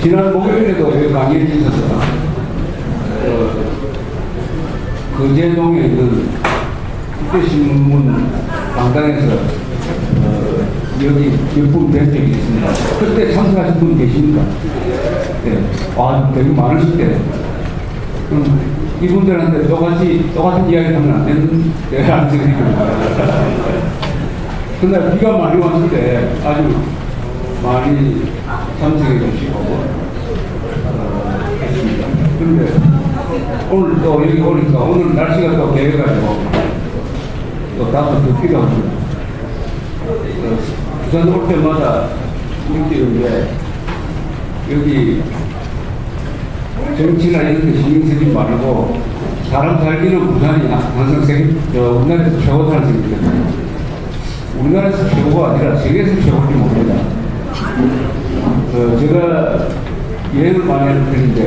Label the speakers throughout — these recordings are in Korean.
Speaker 1: 지난 목요일에도 여기 강의에 있어서 거제동에 있는 국제신문 강당에서 여기 몇 분 뵌 적이 있습니다. 그때 참석하신 분 계십니까? 네. 와, 되게 많으신데. 이분들한테 똑같은 이야기 하면 안 되는, 내가 안 되니까. 그날 비가 많이 왔을 때 아주 많이 참석해 주시고, 했습니다. 그런데 오늘 또 여기 오니까 오늘 날씨가 또 개해가지고 또 다소 덥기도 합니다. 부산 올 때마다 느끼는데 여기 정치나 이런 데 신경 쓰지 말고 사람 살기는 부산이 항상 우리나라에서 최고라는 생각이 듭니다. 우리나라에서 최고가 아니라 세계에서 최고인지 모릅니다. 제가 여행을 많이 하는 편인데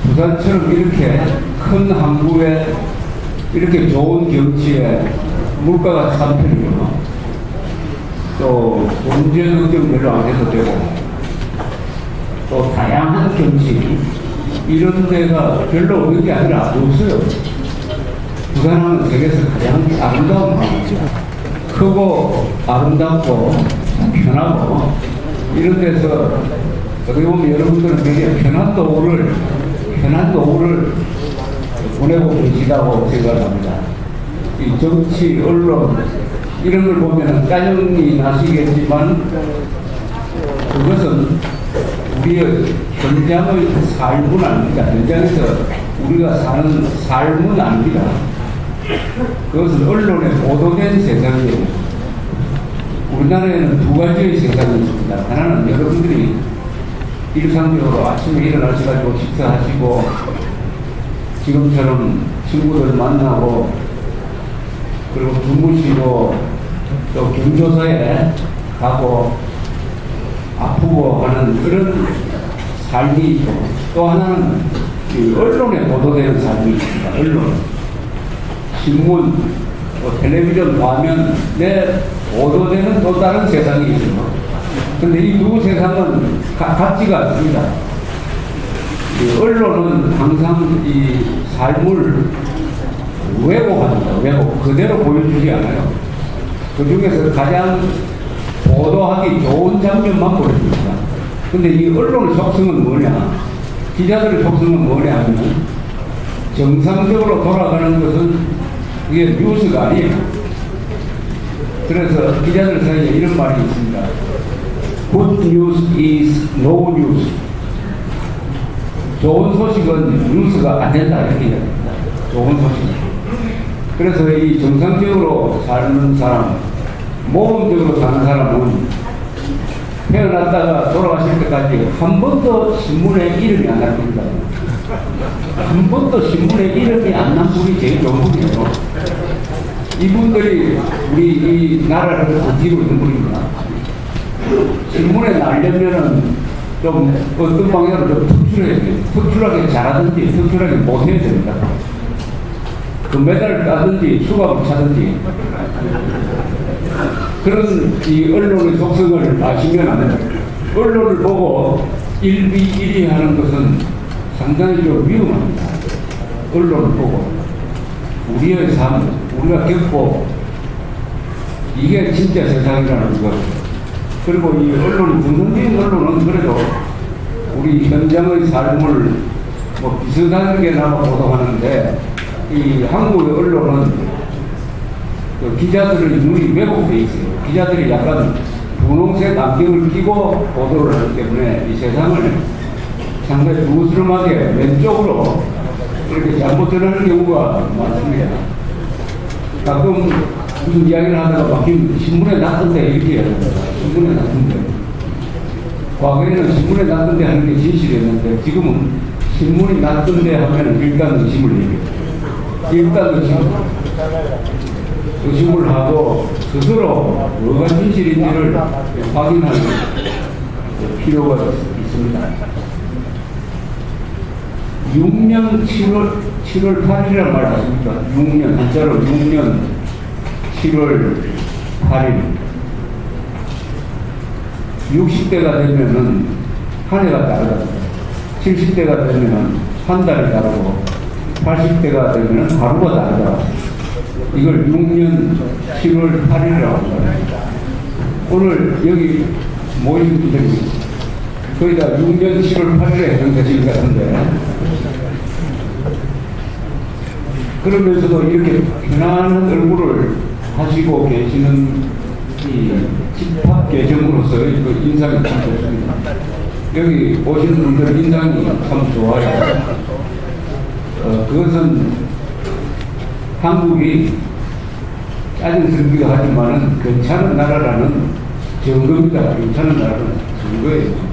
Speaker 1: 부산처럼 이렇게 큰 항구에 이렇게 좋은 경치에 물가가 싼 편이고 또 경제 걱정 별로 안 해도 되고 또 다양한 경치 이런 데가 별로 없는 게 아니라 없어요. 부산은 세계에서 가장 아름다운 항구죠. 크고 아름답고 편하고 이런 데서 어떻게 보면 여러분들은 되게 편한 노후를 보내고 계시다고 생각합니다. 이 정치, 언론 이런 걸 보면 짜증이 나시겠지만 그것은 우리의 현장의 삶은 아닙니다. 현장에서 우리가 사는 삶은 아닙니다. 그것은 언론에 보도된 세상이에요. 우리나라에는 두 가지의 세상이 있습니다. 하나는 여러분들이 일상적으로 아침에 일어나셔가지고 식사하시고 지금처럼 친구들 만나고 그리고 주무시고 또 경조사에 가고 아프고 하는 그런 삶이 있고 또 하나는 언론에 보도되는 삶이 있습니다. 언론, 신문, 텔레비전 화면에 보도되는 또 다른 세상이 있습니다. 근데 이 두 세상은 같지가 않습니다. 언론은 항상 이 삶을 왜곡합니다. 왜곡. 그대로 보여주지 않아요. 그 중에서 가장 보도하기 좋은 장면만 보여줍니다. 근데 이 언론의 속성은 뭐냐? 기자들의 속성은 뭐냐 하면 정상적으로 돌아가는 것은 이게 뉴스가 아니에요. 그래서 기자들 사이에 이런 말이 있습니다. Good news is no news. 좋은 소식은 뉴스가 안 된다 이렇게 얘기합니다. 좋은 소식. 그래서 이 정상적으로 사는 사람, 모범적으로 사는 사람은 태어났다가 돌아가실 때까지 한 번도 신문에 이름이 안 나옵니다. 한 번도 신문에 이름이 안 난 분이 제일 좋은 분이에요. 이분들이 우리 이 나라를 버티고 있는 분입니다. 신문에 나려면은 좀 어떤 방향으로 좀 특출해야 돼요. 특출하게 잘하든지 특출하게 못해야 됩니다. 금메달을 따든지 수갑을 차든지 그런 이 언론의 속성을 아시면 안 됩니다. 언론을 보고 일비일이 하는 것은 상당히 좀 위험합니다. 언론을 보고 우리의 삶, 우리가 겪고 이게 진짜 세상이라는 것. 그리고 이 언론이 전통적인 언론은 그래도 우리 현장의 삶을 뭐 비슷하게나마 보도하는데 이 한국의 언론은 그 기자들의 눈이 왜곡되어 있어요. 기자들이 약간 분홍색 안경을 끼고 보도를 하기 때문에 이 세상을 상당히 두스름하게 왼쪽으로 이렇게 잘못 전하는 경우가 많습니다. 가끔 무슨 이야기를 하다가 막히면 신문에 났던데 이렇게 이야기합니다. 신문에 났던데. 과거에는 신문에 났던데 하는 게 진실이었는데 지금은 신문이 났던데 하면 일단 의심을 해요. 일단 의심을 하고 스스로 뭐가 진실인지를 확인할 필요가 있습니다. 6년 7월 8일이라는 말 아십니까? 6년, 한자로 6년 7월 8일. 60대가 되면은 한 해가 다르다. 70대가 되면 한 달이 다르고 80대가 되면 하루가 다르다. 이걸 6년 7월 8일이라고 합니다. 오늘 여기 모인 분들이 거의 다 6년 7월 8일에 해당되실 것 같은데, 그러면서도 이렇게 편안한 얼굴을 하시고 계시는 이 집합 계정으로서의 그 인상이 참 좋습니다. 여기 오시는 분들 인상이 참 좋아요. 그것은 한국이 짜증스럽기도 하지만은 괜찮은 나라라는 증거입니다. 괜찮은 나라는 증거예요.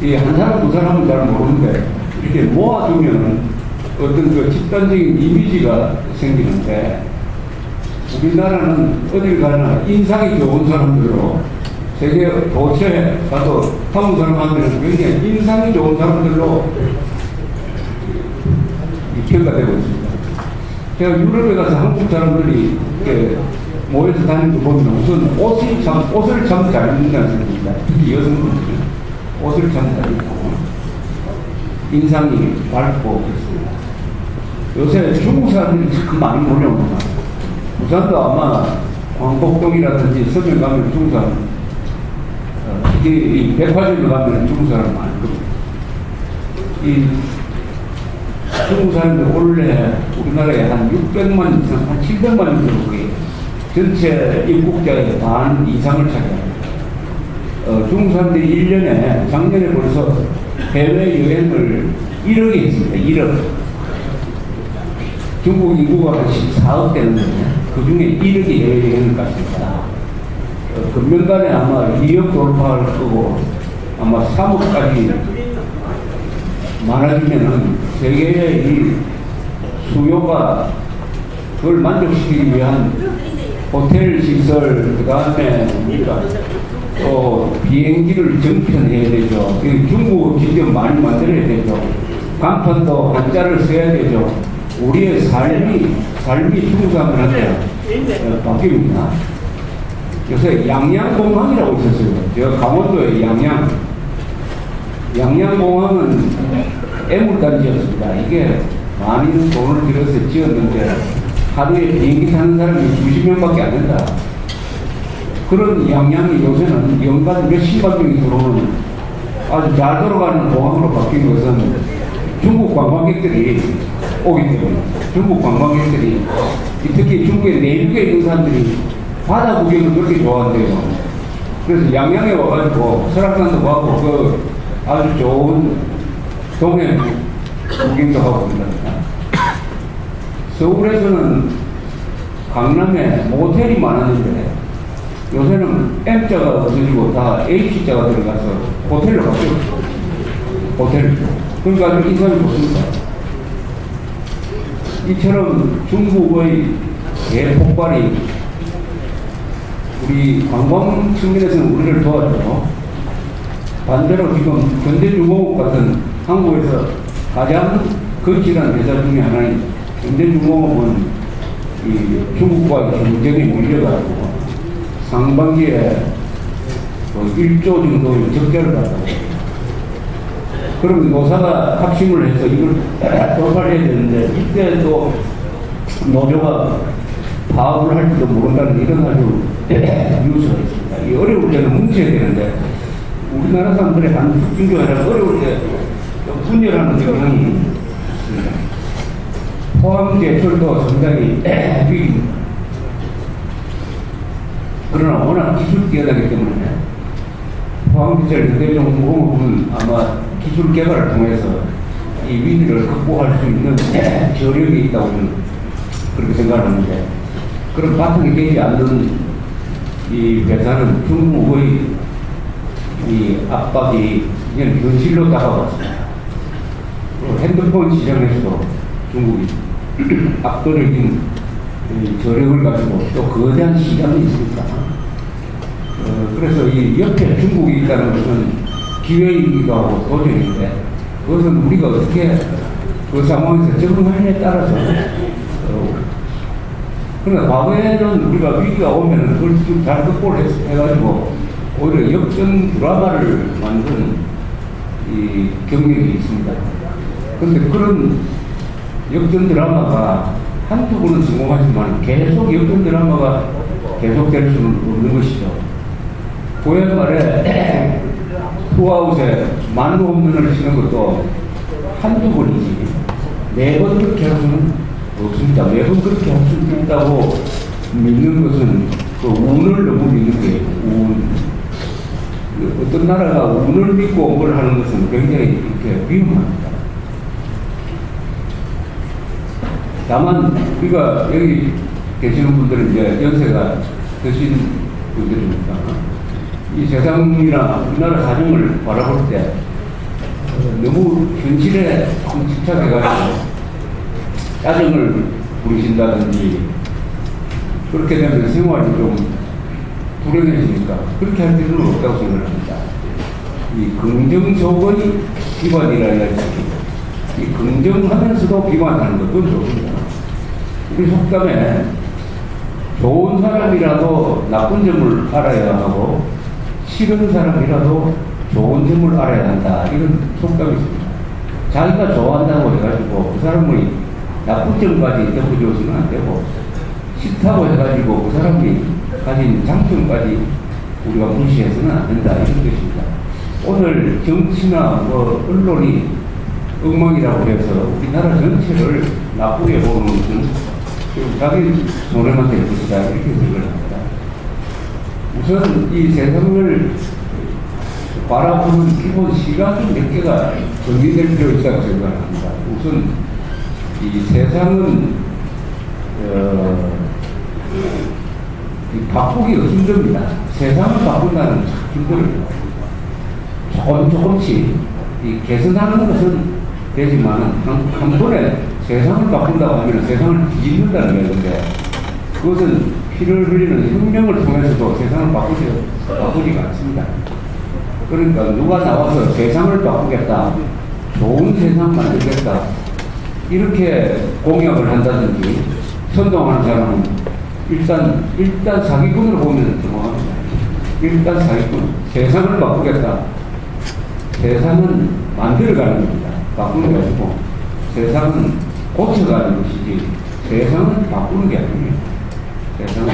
Speaker 1: 이 한 사람 두 사람은 잘 모르는데 이렇게 모아두면 어떤 그 집단적인 이미지가 생기는데, 우리나라는 어딜 가나 인상이 좋은 사람들로, 세계 도처에 가도 한국 사람한테는 굉장히 인상이 좋은 사람들로 평가되고 있습니다. 제가 유럽에 가서 한국 사람들이 이렇게 모여서 다니는 거 보면 우선 옷을 참 잘 입는다는 생각입니다. 특히 여성분들은 옷을 참 잘 입고 인상이 밝고 그렇습니다. 요새 중국 사람들이 참 많이 몰려옵니다. 부산도 아마 광복동이라든지 서면 가면 중국 사람, 특히 이 백화점에 가면 중국 사람 많을 겁니다. 이 중국 사람들 원래 우리나라에 한 600만 이상, 한 700만 정도 전체 입국자의 반 이상을 차지합니다. 중국 사람들이 1년에, 작년에 벌써 해외여행을 1억이 했습니다. 1억. 중국 인구가 한 14억 되는데, 그 중에 1억이 해외여행을 갔습니다. 금년간에 아마 2억 돌파할 거고, 아마 3억까지 많아지면은 세계의 이 수요가 그걸 만족시키기 위한 호텔 시설, 그 다음에 또 비행기를 정편해야 되죠. 중국어 직접 많이 만들어야 되죠. 간판도 한자를 써야 되죠. 우리의 삶이 중국 사람들한테 바뀝니다. 요새 양양공항이라고 있었어요. 제가 강원도의 양양공항은 애물단지였습니다. 이게 많은 돈을 들여서 지었는데 하루에 비행기 타는 사람이 90명밖에 안 된다. 그런 양양이 요새는 연간 몇십만 명이 들어오는 아주 잘 돌아가는 공항으로 바뀐 것은 중국 관광객들이 오기 때문에, 중국 관광객들이, 특히 중국의 내륙에 있는 사람들이 바다 구경을 그렇게 좋아한대요. 그래서 양양에 와가지고 설악산도 가고 그 아주 좋은 동해 구경도 하고 그런답니다. 서울에서는 강남에 모텔이 많았는데 요새는 M자가 없어지고 다 H자가 들어가서 호텔로 갔어요. 호텔. 그러니까 아주 인상이 좋습니다. 이처럼 중국의 대폭발이 우리 관광 측면에서는 우리를 도와주고, 반대로 지금 현대중공업 같은 한국에서 가장 거칠한 회사 중에 하나인 현대중공업은 이 중국과의 경쟁에 몰려가지고 상반기에 1조 정도의 적자를 받았고, 그럼 노사가 합심을 해서 이걸 돌파를 해야 되는데, 이때도 노조가 파업을 할지도 모른다는 이런 아주 뉴스가 있습니다. 이 어려울 때는 뭉쳐야 되는데, 우리나라 사람들의 한 특징적으로 어려울 때 분열하는 경향이 있습니다. 포항제철도 상당히 위기입니다. 그러나 워낙 기술 뛰어나기 때문에 포항제철 현대중공업은 아마 기술 개발을 통해서 이 위기를 극복할 수 있는 저력이 있다고 저는 그렇게 생각하는데, 그런 바탕이 되지 않는 이 회사는 중국의 이 압박이 그냥 현실로 다가왔습니다. 핸드폰 시장에서도 중국이 압도적인 저력을 가지고 또 거대한 시장이 있습니다. 그래서 이 옆에 중국이 있다는 것은 기회이기도 하고 도전인데, 그것은 우리가 어떻게 그 상황에서 적응하느냐에 따라서 그러나 과거에는 우리가 위기가 오면은 그걸 좀 잘 극복을 해가지고 오히려 역전 드라마를 만든 이 경력이 있습니다. 그런데 그런 역전 드라마가 한두 번은 성공하지만 계속 역전 드라마가 계속될 수는 없는 것이죠. 고향 말에 투아웃에 만루 홈런을 치는 것도 한두 번이지 매번 그렇게 할 수는 없습니다. 매번 그렇게 할 수 있다고 믿는 것은 그 운을 너무 믿는 거예요. 운. 어떤 나라가 운을 믿고 뭘 하는 것은 굉장히 이렇게 위험합니다. 다만 우리가 여기 계시는 분들은 이제 연세가 드신 분들이니까 이 세상이나 우리나라 사정을 바라볼 때 너무 현실에 집착해가지고 짜증을 부리신다든지 그렇게 되면 생활이 좀 불행해지니까 그렇게 할 필요는 없다고 생각을 합니다. 이 긍정적의 비관이라 해야지 이 긍정하면서도 비관하는 것도 좋습니다. 우리 속담에 좋은 사람이라도 나쁜 점을 알아야 하고 싫은 사람이라도 좋은 점을 알아야 한다. 이런 속담이 있습니다. 자기가 좋아한다고 해가지고 그 사람의 나쁜 점까지 덮어줘서는 안 되고 싫다고 해가지고 그 사람이 가진 장점까지 우리가 무시해서는 안 된다. 이런 것입니다. 오늘 정치나 뭐 언론이 엉망이라고 해서 우리나라 전체를 나쁘게 보는 것은 자기 손해만 될 것이다. 이렇게 생각을 합니다. 우선 이 세상을 바라보는 기본 시각이 몇 개가 정리될 필요 있다고 생각합니다. 우선 이 세상은 바꾸기가 힘듭니다. 세상을 바꾼다는 참 힘들어요. 조금씩 이 개선하는 것은 되지만 한 번에 세상을 바꾼다고 하면 세상을 뒤집는다는 얘기인데 그것은 피를 흘리는 혁명을 통해서도 세상을 바꾸지가 않습니다. 그러니까 누가 나와서 세상을 바꾸겠다, 좋은 세상 만들겠다 이렇게 공약을 한다든지 선동하는 사람은 일단 사기꾼으로 보면 정확합니다. 일단 사기꾼, 세상을 바꾸겠다. 세상은 만들어가는 겁니다. 바꾸는 게 아니고 세상은 고쳐가는 것이지 세상은 바꾸는 게 아닙니다. 세상은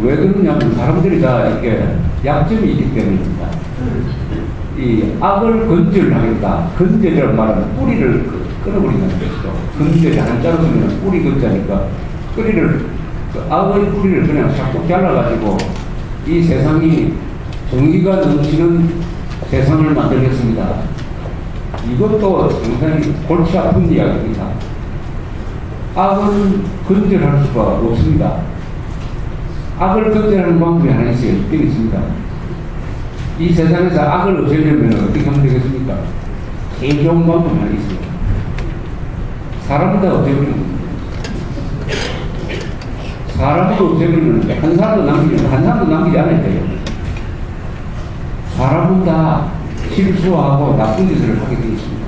Speaker 1: 왜 그러냐면 사람들이 다 이렇게 약점이 있기 때문입니다. 이 악을 건절하겠다. 건절이라는 말은 뿌리를 끊어버린다는 것이죠. 건절이 한자로 쓰면 뿌리 건자니까 뿌리를 악의 뿌리를 그냥 싹둑 잘라가지고 이 세상이 정의가 넘치는 세상을 만들겠습니다. 이것도 상당히 골치 아픈 이야기입니다. 악을 건절할 수가 없습니다. 악을 건절하는 방법이 하나 있어요. 있습니다. 이 세상에서 악을 없애려면 어떻게 하면 되겠습니까? 제일 좋은 방법이 하나 있어요. 사람을 다 없애버리는 겁니다. 사람도 없애버리면 한 사람도 남기지 않아야 돼요. 사람은 다 실수하고 나쁜 짓을 하게 되어 있습니다.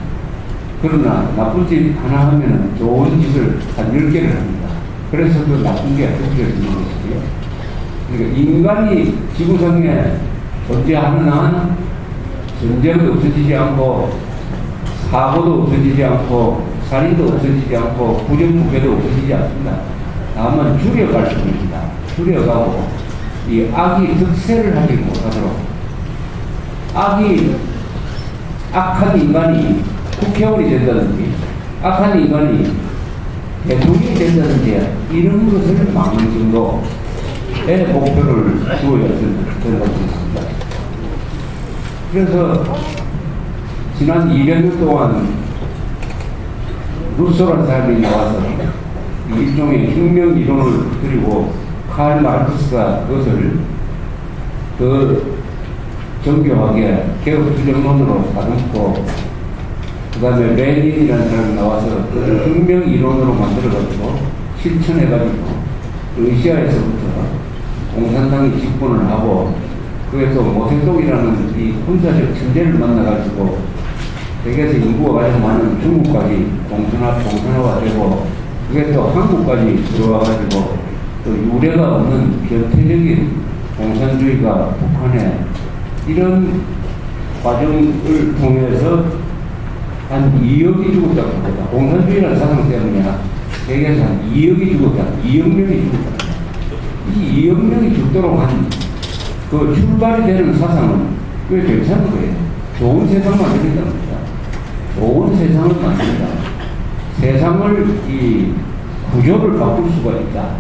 Speaker 1: 그러나 나쁜 짓 하나 하면 좋은 짓을 한 10개를 합니다. 그래서 그 나쁜 게 없어지는 것이고요. 그러니까 인간이 지구상에 존재하는 한 전쟁도 없어지지 않고 사고도 없어지지 않고 살인도 없어지지 않고 부정부패도 없어지지 않습니다. 다만 줄여갈 뿐입니다. 줄여가고 이 악이 득세를 하지 못하도록 악한 인간이 국회의원이 된다든지 악한 인간이 대통령이 된다든지 이런 것을 막는 정도의 목표를 두어야 된다고 생각합니다. 그래서 지난 200년 동안 루소라는 사람이 나와서 일종의 혁명 이론을 드리고 칼 마르크스가 그것을 그 정교하게 개혁 투쟁론으로 다듬고 그 다음에 레닌이라는 사람이 나와서 그 혁명 이론으로 만들어가지고 실천해가지고 러시아에서부터 공산당이 집권을 하고 그래서 모세동이라는 이 군사적 천재를 만나가지고 세계에서 인구가 가장 많은 중국까지 공산화가 되고 그게 또 한국까지 들어와가지고 또 유례가 없는 변태적인 공산주의가 북한에 이런 과정을 통해서 한 2억이 죽었다고 합니다. 공산주의라는 사상 때문에 세계에서 한 2억이 죽었다. 2억 명이 죽었다. 이 2억 명이 죽도록 한 그 출발이 되는 사상은 꽤 괜찮은 거예요. 좋은 세상 만듭니다. 좋은 세상을 만든다. 세상을 이 구조를 바꿀 수가 있다.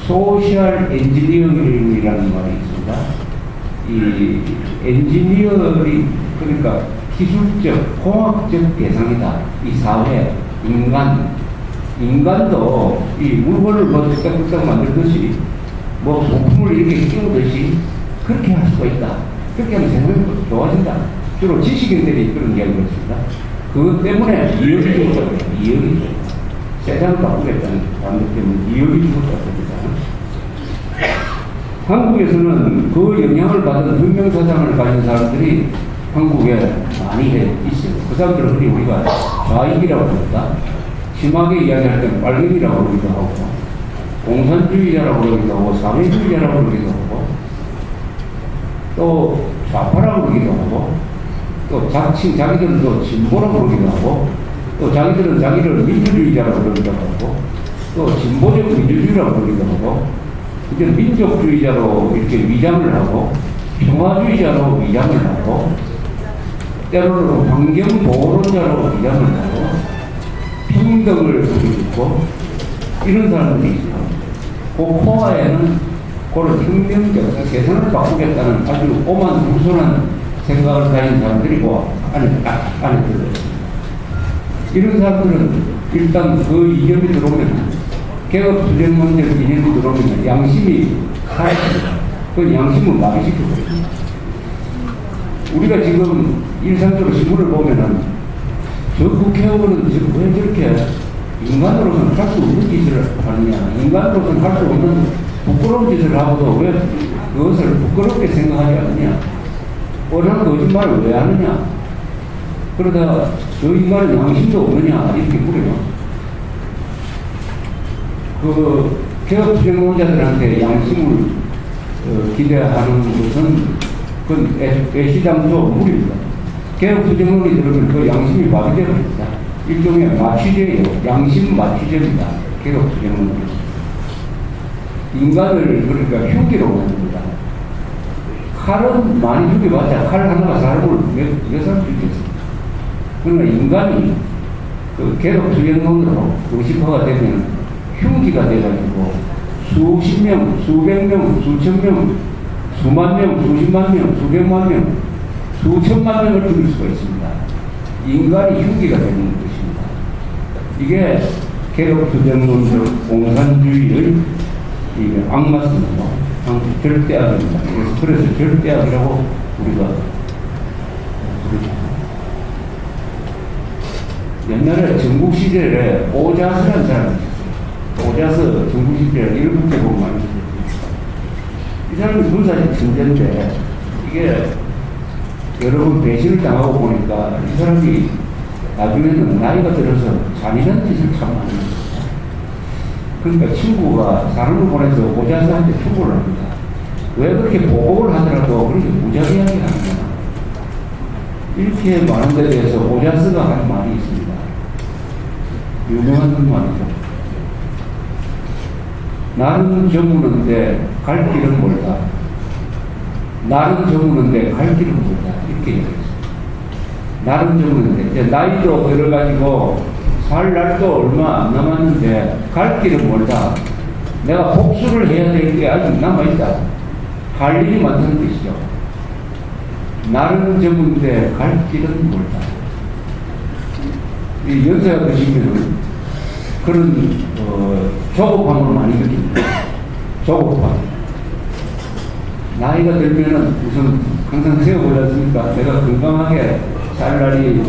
Speaker 1: 소셜 엔지니어링이라는 말이 있습니다. 이 엔지니어링, 그러니까 기술적, 공학적 대상이다. 이 사회, 인간도 이 물건을 뭐 뚝딱뚝딱 만들듯이 뭐 부품을 이렇게 끼우듯이 그렇게 할 수가 있다. 그렇게 하면 세상이 좋아진다. 주로 지식인들이 그런 이야기를 했습니다. 그것 때문에 2억이 죽었다고 해요. 2억이 죽었다. 세상을 바꾸겠다는 사람들 때문에 2억이 죽었다고 합니다. 한국에서는 그 영향을 받은 혁명사상을 가진 사람들이 한국에 많이 있어요. 그 사람들은 흔히 우리가 좌익이라고 합니다. 심하게 이야기할 때는 빨갱이라고 그러기도 하고, 공산주의자라고 그러기도 하고, 사회주의자라고 그러기도 하고, 또 좌파라고 그러기도 하고, 또 자기들은 또 진보라고 그러기도 하고, 또 자기들은 자기를 민주주의자라고 그러기도 하고, 또 진보적 민주주의라고 그러기도 하고, 이제 민족주의자로 이렇게 위장을 하고, 평화주의자로 위장을 하고, 때로는 환경보호론자로 위장을 하고, 평등을 부르고, 이런 사람들이 있어요. 그 코어에는 그런 혁명적, 세상을 바꾸겠다는 아주 오만 무선한 생각을 가진 사람들이 안에 들어있습니다. 이런 사람들은 일단 그 이념이 들어오면, 개혁투쟁론적 이념이 들어오면 양심이 살아있습니다. 그 양심을 마비시켜버립니다. 우리가 지금 일상적으로 신문을 보면은 저 국회의원은 왜 저렇게 인간으로서는 할 수 없는 짓을 하느냐, 인간으로서는 할 수 없는 부끄러운 짓을 하고도 왜 그것을 부끄럽게 생각하지 않느냐, 뻔한 거짓말을 왜 하느냐, 그러다 저 인간은 양심도 없느냐, 이렇게 물어요. 그 개혁투쟁론자들한테 양심을 기대하는 것은 그건 애시당초 무리입니다. 개혁투쟁론이 들으면 그 양심이 마비되어버립니다. 일종의 마취제예요. 양심 마취제입니다. 개혁투쟁론은. 인간을 그러니까 흉기로 만듭니다. 칼은 많이 죽여봤자 칼 하나가 사람을 몇 사람 죽였습니다. 그러나 인간이 그 개혁투쟁론으로 의식화가 되면 흉기가 돼가지고 수십 명, 수백 명, 수천 명, 수만 명, 수십만 명, 수백만 명, 수천만 명을 죽일 수가 있습니다. 인간이 흉기가 되는 것입니다. 이게 개혁투쟁론적 공산주의의 악마성이고 절대악입니다. 그래서 절대악이라고 우리가 부르죠. 옛날에 전국시절에 오자스라는 사람이 있었어요. 오자스 전국시절에 일국제 보면 많이 있었어요. 이 사람이 군사적 천재인데 이게 여러 번 배신을 당하고 보니까 이 사람이 나중에는 나이가 들어서 잔인한 짓을 참 많이 했습니다. 그러니까 친구가 사람을 보내서 오자스한테 충고를 합니다. 왜 그렇게 보복을 하더라도 그렇게 무자비하게 하느냐. 이렇게 많은 데 대해서 오자스가 한 말이 있습니다. 유명한 말이죠. 나는 저무는데 갈 길은 멀다. 나는 저무는데 갈 길은 멀다. 이렇게 얘기했어요. 나는 저무는데, 이제 나이도 들어가지고 살 날도 얼마 안 남았는데 갈 길은 멀다. 내가 복수를 해야 될 게 아직 남아있다. 할 일이 많다는 뜻이죠. 나는 저무는데 갈 길은 멀다. 이 연세가 드시면은 그런 조급함을 많이 느낍니다. 조급함. 나이가 들면은 우선 항상 세워보지 않습니까? 내가 건강하게 살 날이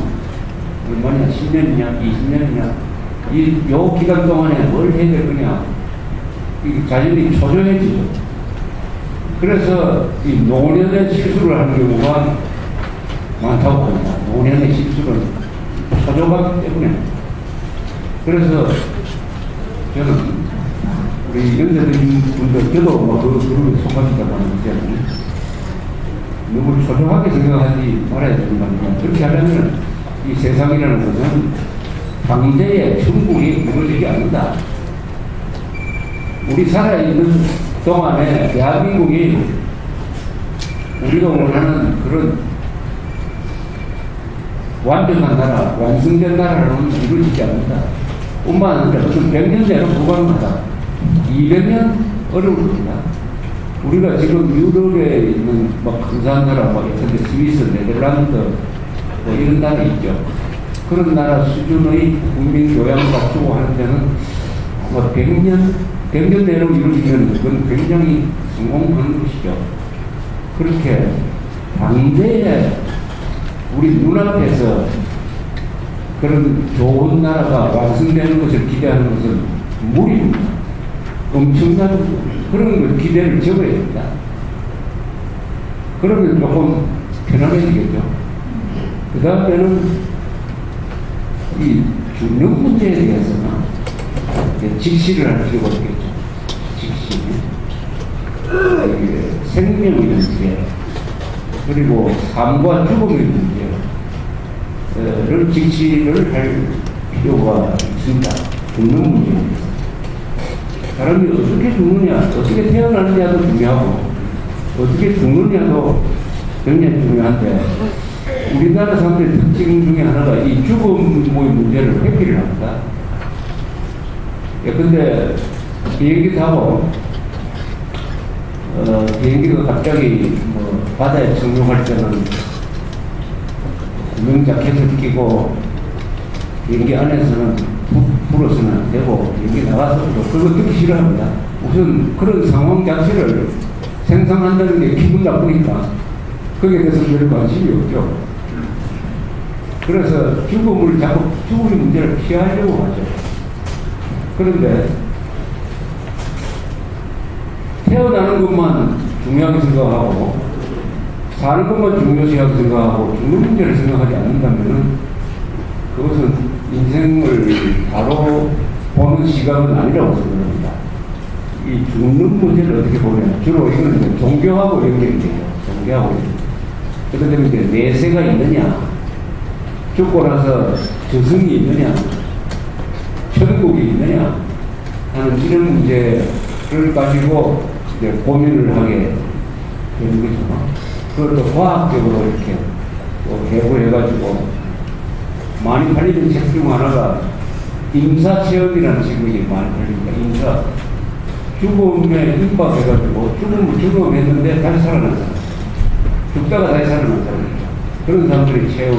Speaker 1: 얼마냐, 10년이냐, 20년이냐, 요 기간 동안에 뭘 해야 될 거냐, 이 자신이 초조해지죠. 그래서 이 노년의 실수를 하는 경우가 많다고 합니다. 노년의 실수는 초조하기 때문에. 그래서 저는 우리 연세드신 분들, 저도 뭐 그 그룹에 속합니다만, 이제는 너무 초조하게 생각하지 말아야 되는 겁니다. 그렇게 하려면 이 세상이라는 것은 강제의 천국이 무너지지 않는다. 우리 살아있는 동안에 대한민국이 우리가 원하는 그런 완전한 나라, 완성된 나라로는 이루어지지 않는다. 뿐만 아니라 무슨 100년 내로 불가능하다. 200년 어려울 겁니다. 우리가 지금 유럽에 있는 막 근사한 나라, 막 예컨대 스위스, 네덜란드, 뭐 이런 나라 있죠. 그런 나라 수준의 국민 교양을 갖추고 하는 데는 아마 100년 내로 이루어지면 그건 굉장히 성공하는 것이죠. 그렇게 당대에 우리 눈앞에서 그런 좋은 나라가 완성되는 것을 기대하는 것은 무리입니다. 엄청난 그런 걸 기대를 접어야 됩니다. 그러면 조금 편안해지겠죠. 그 다음에는 이 중력 문제에 대해서는 직시를 할 필요가 있겠죠. 직시. 생명의 문제, 그리고 삶과 죽음의 문제를 직시를 할 필요가 있습니다. 죽는 문제입니다. 사람이 어떻게 죽느냐, 어떻게 태어나느냐도 중요하고, 어떻게 죽느냐도 굉장히 중요한데, 우리나라 사람들의 특징 중에 하나가 이 죽음의 문제를 회피를 합니다. 근데 비행기 타고, 비행기가 갑자기 뭐 바다에 착륙할 때는 구명 자켓을 끼고 비행기 안에서는 불어서는 안 되고 비행기 나가서 그거 듣기 싫어합니다. 우선 그런 상황 자체를 생성한다는 게 기분 나쁘니까 거기에 대해서 별 관심이 없죠. 그래서 죽음을 자꾸 죽음의 문제를 피하려고 하죠. 그런데 태어나는 것만 중요하게 생각하고 사는 것만 중요시하게 생각하고 죽는 문제를 생각하지 않는다면 그것은 인생을 바로 보는 시각은 아니라고 생각합니다. 이 죽는 문제를 어떻게 보면 주로 이거는 종교하고 연결이 돼요. 종교하고 연결. 그런데 이제 내세가 있느냐, 죽고 나서 저승이 있느냐, 천국이 있느냐 하는 이런 문제를 가지고 이제 고민을 하게 되는 거죠. 그것도 과학적으로 이렇게 해부해가지고 많이 팔리는 책 중 하나가 임사체험이라는 책이 많이 팔립니다. 임사. 죽음에 임박해가지고 죽음을 경험했는데 다시 살아난 사람. 죽다가 다시 살아난 사람이죠. 그런 사람들이 체험,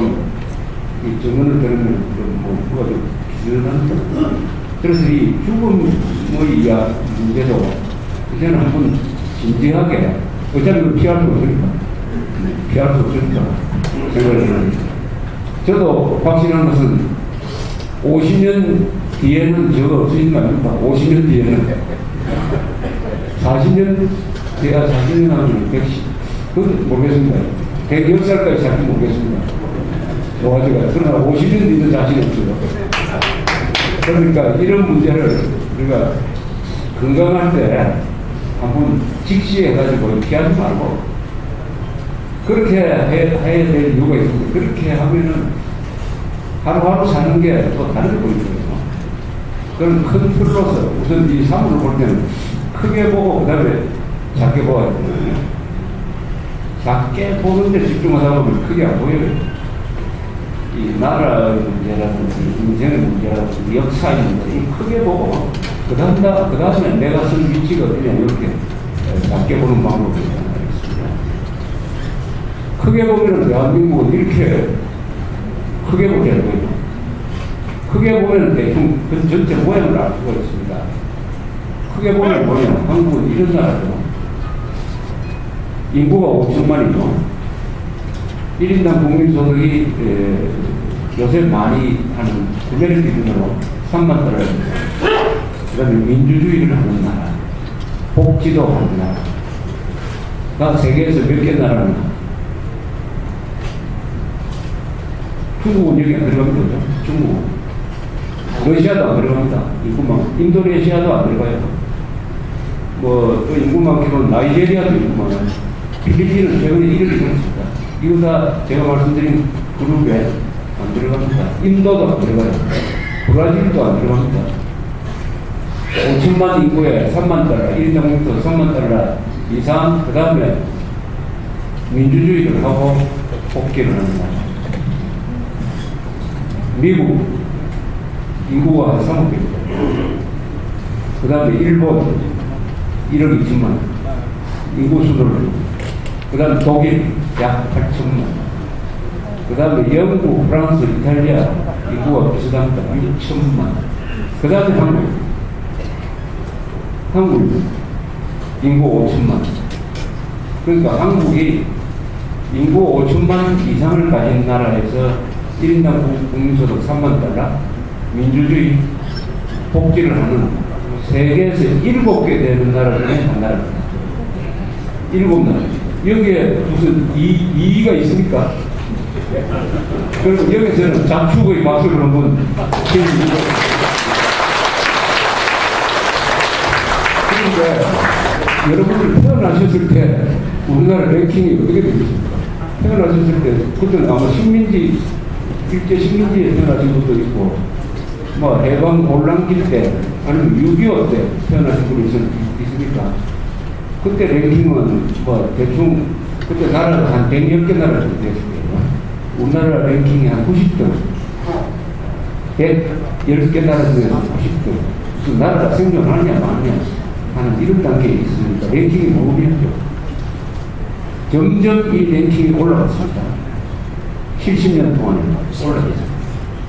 Speaker 1: 이 증언을 들으면 뭐, 누가 좀 기절합니다. 그래서 이 죽음의 문제도 이제는 한번 진지하게, 어차피 피할 수 없으니까, 피할 수 없으니까 생각을 합니다. 저도 확신한 것은 50년 뒤에는 저거 없으신 거 아닙니까? 50년 뒤에는. 40년, 제가 40년 하면 110, 그건 모르겠습니다. 110살까지 살지 모르겠습니다. 좋아지가. 그러나 50년 뒤도 자신 없어요. 그러니까 이런 문제를 우리가 건강할 때 한번 직시해가지고 피하지 말고 그렇게 해야 될 이유가 있습니다. 그렇게 하면은 하루하루 사는 게 또 다르게 보이거든요. 그런 큰 틀로서 우선 이 사물을 볼 때는 크게 보고 그 다음에 작게 보아야 되거든요. 작게 보는데 집중하다 보면 크게 안 보여요. 이 나라의 문제라든지 인생의 문제라든지 역사의 문제 크게 보고 그 다음에 내가 쓴 위치가 어디냐 이렇게 작게 보는 방법이 있습니다. 크게 보면 대한민국은 이렇게 크게 보게 되고요. 크게 보면 대충 그 전체 모양을 알 수가 있습니다. 크게 보면 뭐냐, 한국은 이런 나라죠. 인구가 5천만이죠. 1인당 국민소득이 요새 많이 하는 구매를 기준으로 3만 달러입니다. 그 다음에 민주주의를 하는 나라, 복지도 하는 나라가 세계에서 몇 개 나라입니다. 중국은 여기 안 들어갑니다. 중국은. 러시아도 안 들어갑니다. 인도네시아도 안 들어가요. 또 인구 많기로는 나이제리아도 인구 많아요. 필리핀은 최근에 1을 이뤘습니다. 이거 다 제가 말씀드린 그룹에 안 들어갑니다. 인도도 안 들어가요. 브라질도 안 들어갑니다. 5천만 인구에 3만 달러, 1인당 국토 3만 달러 이상, 그 다음에 민주주의를 하고 복귀를 합니다. 미국, 인구가 한 3억 개입니다. 그 다음에 일본, 1억 2천만, 인구 수를, 그 다음에 독일, 약 8천만, 그 다음에 영국, 프랑스, 이탈리아, 인구가 비슷합니다. 6천만, 그 다음에 한국, 인구 5천만. 그러니까 한국이 인구 5천만 이상을 가진 나라에서 1인당 국민소득 3만 달러, 민주주의 복지를 하는 세계에서 7개 되는 나라 중에 한 나라입니다. 7나라. 여기에 무슨 이의가 있습니까? 그리고 여기서는 잡축의 박수를 한번 쳐주시고. 그러니까 여러분들 태어나셨을 때 우리나라 랭킹이 어떻게 되겠습니까? 태어나셨을 때 그때는 아마 식민지 일제 식민지에 태어나신 분도 있고 해방 혼란기 때 아니면 6.25 때 태어나신 분이 있습니까? 그때 랭킹은 대충 그때 나라가 한 110개 나라 정도 됐습니다. 우리나라 랭킹이 한 90등, 110개 나라 중에서 90등. 무슨 나라가 생존하냐 마냐 하는 이런 단계에 있으니까 랭킹이 모르겠죠. 점점 이 랭킹이 올라갔습니다. 70년 동안에 올라갔습니다.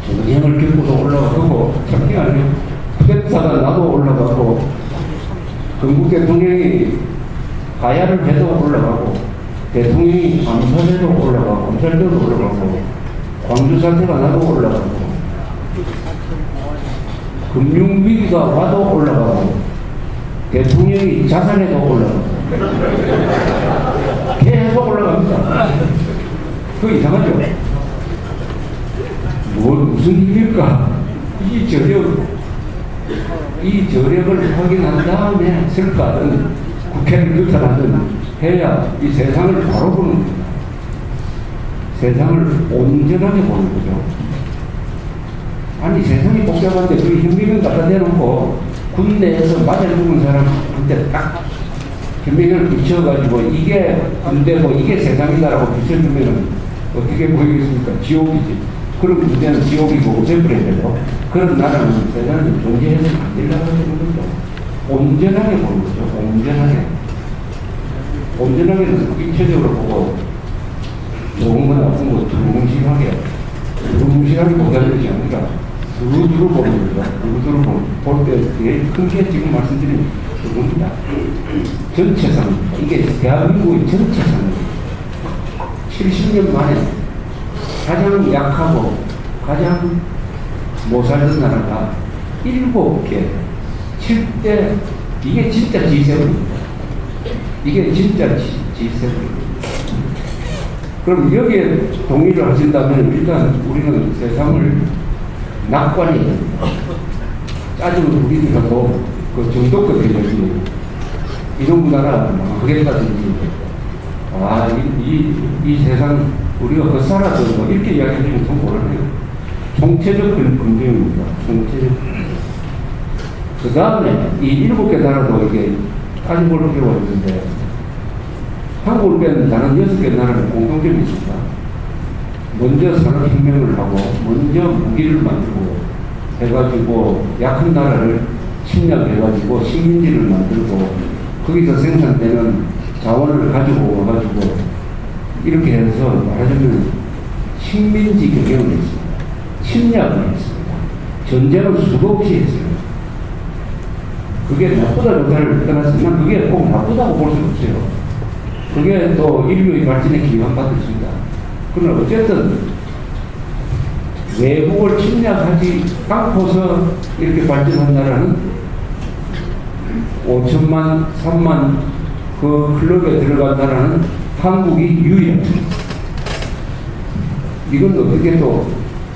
Speaker 1: 전쟁을 겪고도 올라가고, 참기 아니에요. 쿠데타가 나도 올라가고, 전국 대통령이 가야를 해도 올라가고, 대통령이 암살해도 올라가고, 검찰대도 올라가고, 광주 사태가 나도 올라가고, 금융위기가 와도 올라가고, 대통령이 자살해도 올라가고, 계속 올라갑니다. 그거 이상하죠? 무슨 일일까? 이 저력을 확인한 다음에 설까든 국회를 규탄하든 해야 이 세상을 바로 보는 겁니다. 세상을 온전하게 보는 거죠. 아니, 세상이 복잡한데 그 현미경 갖다 대놓고 군대에서 맞아 죽은 사람한테 딱 현미경을 붙여가지고 이게 군대고 이게 세상이다라고 붙여주면 어떻게 보이겠습니까? 지옥이지. 그런 군대는 지옥이고 없애버려야 그런 나라는 세상에 존재해서 안 되려고 하는 거죠. 온전하게 보는 거죠. 온전하게. 온전하게는 입체적으로 보고 좋은 거 나쁜 거 두루뭉실하게 보다는 것이 아니라 두루두루 보는 거죠. 두루두루 볼 때 제일 큰 게 지금 말씀드린 그겁니다. 전체상, 이게 대한민국의 전체상입니다. 70년 만에 가장 약하고 가장 못 살던 나라가 7개, 7대, 이게 진짜 G7입니다. 이게 진짜 G7입니다. 그럼 여기에 동의를 하신다면 일단 우리는 세상을 낙관이 됩니다. 짜증을 부리더라도 그 정도까지 이런 나라 망하겠다든지 이 세상 우리가 그 살아서 이렇게 이야기해주면 참 곤란해요. 총체적 긍정입니다. 총체적. 그 다음에 이 7개 나라도 이게 따져볼 필요가 있는데 한국을 빼는 다른 6개 나라는 공통점이 있습니다. 먼저 산업혁명을 하고 먼저 무기를 만들고 해가지고 약한 나라를 침략해가지고 식민지를 만들고 거기서 생산되는 자원을 가지고 와가지고 이렇게 해서 말하자면 식민지 경영을 했습니다. 침략을 했습니다. 전쟁을 수도 없이 했어요. 그게 나쁘다 좋다를 떠났으면 그게 꼭 나쁘다고 볼 수 없어요. 그게 또 인류의 발전에 기반받을 수 있다. 그러나 어쨌든 외국을 침략하지 않고서 이렇게 발전한 나라는 5천만, 3만 그 클럽에 들어간 나라는 한국이 유일합니다. 이건 어떻게 또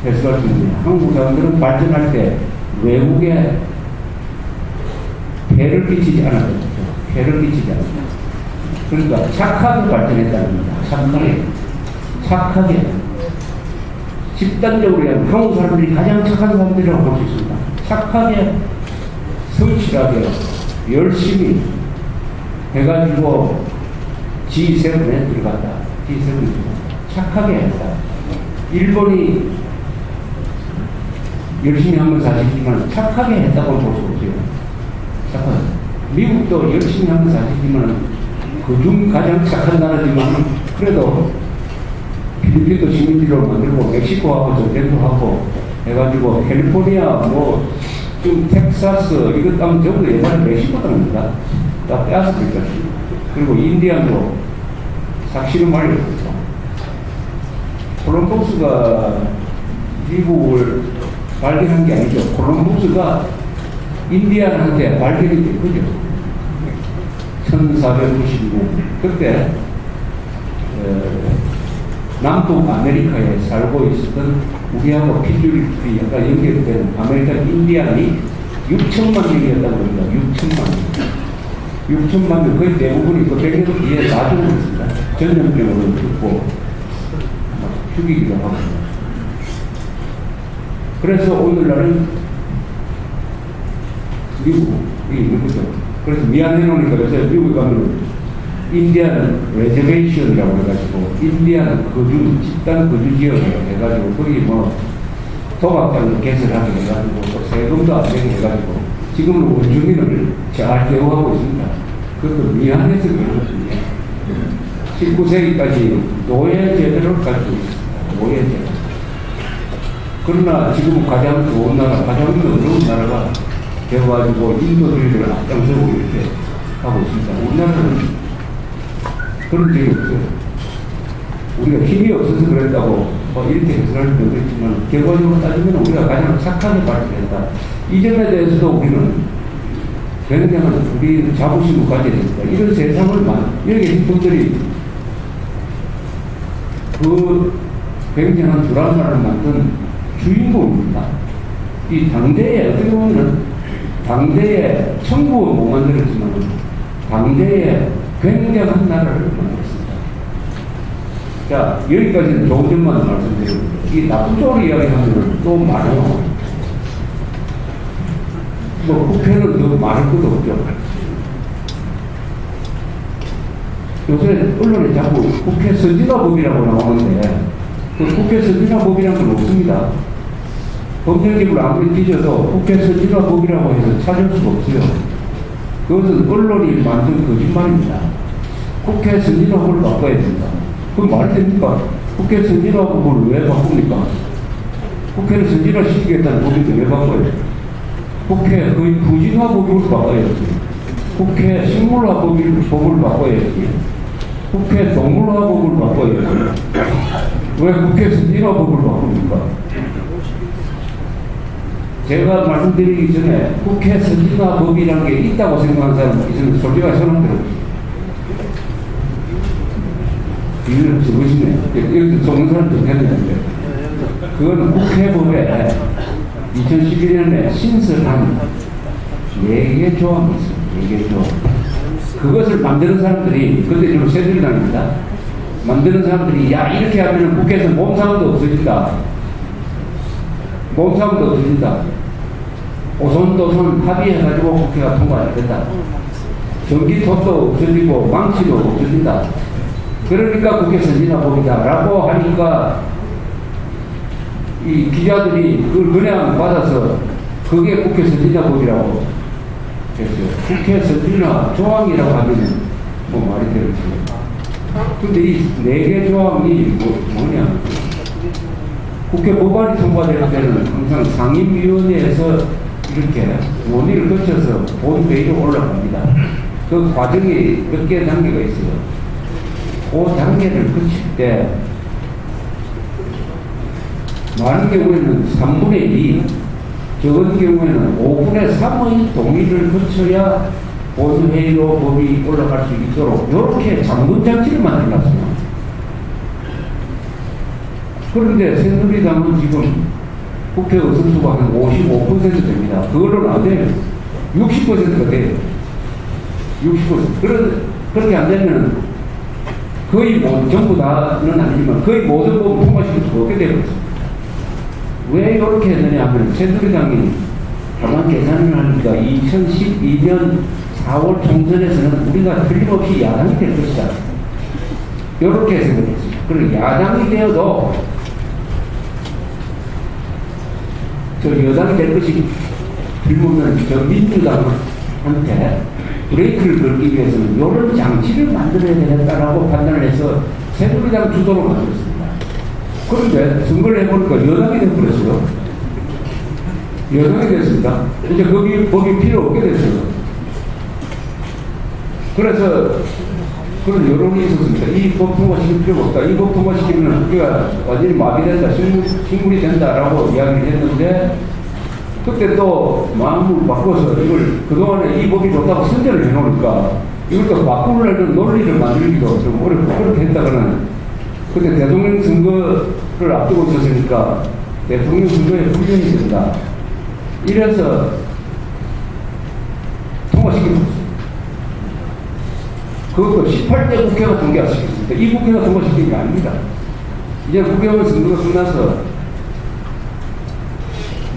Speaker 1: 해석할 수 있느냐. 한국 사람들은 발전할 때 외국에 폐를 끼치지 않았거든요. 해를 끼치지 않습니다. 그러니까 착하게 발전했다는 겁니다. 착하게. 집단적으로 하면 한국 사람들이 가장 착한 사람들이라고 볼 수 있습니다. 착하게, 성실하게, 열심히 해가지고 G7에 들어갔다. G7에 착하게 했다. 일본이 열심히 한 건 사실이지만 착하게 했다고 볼 수 없어요. 착하게. 미국도 열심히 한 건 사실이지만 그중 가장 착한 나라지만 그래도 필리핀도 시민지로 만들고 멕시코하고 전쟁도 해가지고 캘리포니아 좀 텍사스 이것 따면 전부 옛날에 멕시코 땅입니다. 다 빼앗으니까. 그리고 인디안도 삭시를 말렸죠. 콜럼버스가 미국을 발견한 게 아니죠. 콜럼버스가 인디안한테 발견이 된 거죠. 1496년. 그때 남북 아메리카에 살고 있었던 우리하고 피줄이 약간 연결된 아메리칸 인디안이 6천만 명이었다고 합니다. 6천만 명. 6천만 명, 거의 대부분이 그 100년 뒤에 다 죽었습니다. 전염병으로 죽고, 죽이기도 하고. 그래서 오늘날은 미국이 있는 거죠. 그래서 미안해 놓으니까 요새 미국에 가면 인디안 레저베이션이라고 해가지고, 인디안 거주, 집단 거주 지역을 해가지고, 거기 도박장을 개설하게 해가지고, 또 세금도 안 내게 해가지고, 지금은 원주민을 잘 대우하고 있습니다. 그것도 미안해서 그렇거든요. 19세기까지 노예제도를 가지고 있습니다. 노예제도. 그러나 지금은 가장 좋은 나라, 가장 어려운 나라가 되어가지고 인도주의를 앞장서고 이렇게 하고 있습니다. 우리나라는 그런 적이 없어요. 우리가 힘이 없어서 그랬다고 이렇게 해석할 수도 있지만 결과적으로 따지면 우리가 가장 착하게 발전했다. 이 점에 대해서도 우리는 굉장한 우리 자부심을 가져야 됩니다. 이런 세상을 여기 계신 분들이 그 굉장한 드라마를 만든 주인공입니다. 이 당대에 어떻게 보면 당대에 천국은 못 만들었지만 당대에 굉장한 나라를 만들었습니다. 자, 여기까지는 좋은 점만 말씀드리고 이 나쁜 쪽으로 이야기하면 또 많아요. 국회는 더 많을 것도 없죠. 요새 언론에 자꾸 국회 선진화법이라고 나오는데 그 국회 선진화법이라는 건 없습니다. 검찰개혁을 아무리 뒤져도 국회 선진화법이라고 해서 찾을 수가 없어요. 그것은 언론이 만든 거짓말입니다. 국회 선진화법을 바꿔야 됩니다. 그건 말이 됩니까? 국회 선진화법을 왜 바꿉니까? 국회를 선진화시키겠다는 법인데 왜 바꿔야 돼요? 국회 거의 부진화법을 바꿔야지. 국회 식물화법을 바꿔야지. 국회 동물화법을 바꿔야지. 왜 국회 선진화법을 바꿉니까? 제가 말씀드리기 전에 국회 선진화법이라는 게 있다고 생각하는 사람은 있으면 솔직하게 손을 들어보세요. 이걸 적으시네. 여기서 쏘는 사람도 됐는데. 그거는 국회법에 2011년에 신설한 4개 조항이 있습니다. 4개 조항. 그것을 만드는 사람들이, 그때 좀 새누리당입니다. 만드는 사람들이, 야, 이렇게 하면 국회에서 몸싸움도 없어진다. 몸싸움도 없어진다. 오손도손 합의해가지고 국회가 통과해야 된다. 전기톱도 없어지고, 망치도 없어진다. 그러니까 국회 선진화법이다. 라고 하니까, 이 기자들이 그걸 그냥 받아서 그게 국회 선진화법이라고 했어요. 국회 선진화 조항이라고 하면 뭐 말이 되겠죠. 근데 이 4개 조항이 뭐냐. 국회 법안이 통과될 때는 항상 상임위원회에서 이렇게 논의를 거쳐서 본회의로 올라갑니다. 그 과정이 몇 개 단계가 있어요. 그 단계를 거칠 때 많은 경우에는 3분의 2, 적은 경우에는 5분의 3의 동의를 거쳐야 본회의로 법이 올라갈 수 있도록 이렇게 장군장치를 만들어놨습니다. 그런데 새누리당은 지금 국회 의석수가 한 55% 됩니다. 그걸로는 안 돼요. 60%가 돼요. 60%. 그렇게 안 되면 거의 전부 다는 아니지만 거의 모든 법을 통과시킬 수가 없게 되거든요. 왜 이렇게 했느냐 하면 새누리당이 가만 계산을 하니까 2012년 4월 총선에서는 우리가 틀림없이 야당이 될 것이다. 이렇게 생각했습니다. 그리고 야당이 되어도 저 여당이 될 것이 들보면 저 민주당한테 브레이크를 걸기 위해서는 이런 장치를 만들어야 되겠다라고 판단을 해서 새누리당 주도로 만들었습니다. 그런데 선거를 해보니까 여당이 되어버렸어요. 여당이 됐습니다. 이제 거기 법이 필요 없게 됐어요. 그래서 그런 여론이 있었습니다. 이 법 통과시킬 필요가 없다. 이 법 통과시키면 우리가 완전히 마비된다, 식물이 된다라고 이야기를 했는데 그때 또 마음을 바꿔서 이걸 그동안에 이 법이 좋다고 선전을 해놓으니까 이걸 또 바꾸려는 논리를 만들기도 좀 어렵고 그렇게 했다가는 그때 대통령 선거를 앞두고 있었으니까 대통령 선거에 불리해야 된다. 이래서 통과시켰어요. 그것도 18대 국회가 통과시켰습니다. 이 국회가 통과시킨 게 아닙니다. 이제 국회의원 선거가 끝나서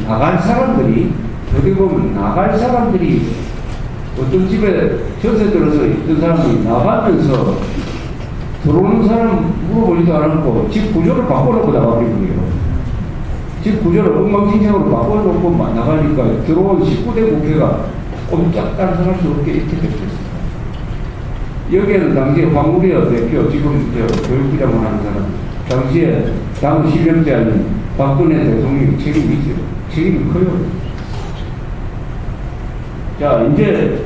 Speaker 1: 나갈 사람들이, 어디 보면 나갈 사람들이 어떤 집에 전세 들어서 있던 사람이 나가면서 들어오는 사람 물어보지도 않았고 집 구조를 바꿔놓고 나가버린 거예요. 집 구조를 엉망진창으로 바꿔놓고 나가니까 들어온 19대 국회가 꼼짝달싹할 수 없게 이렇게 됐습니다. 여기에는 당시에 황우리어 대표, 지금 교육부장을 하는 사람, 당시에 당 실력자인 박근혜 대통령이 책임이 있어요. 책임이 커요. 자, 이제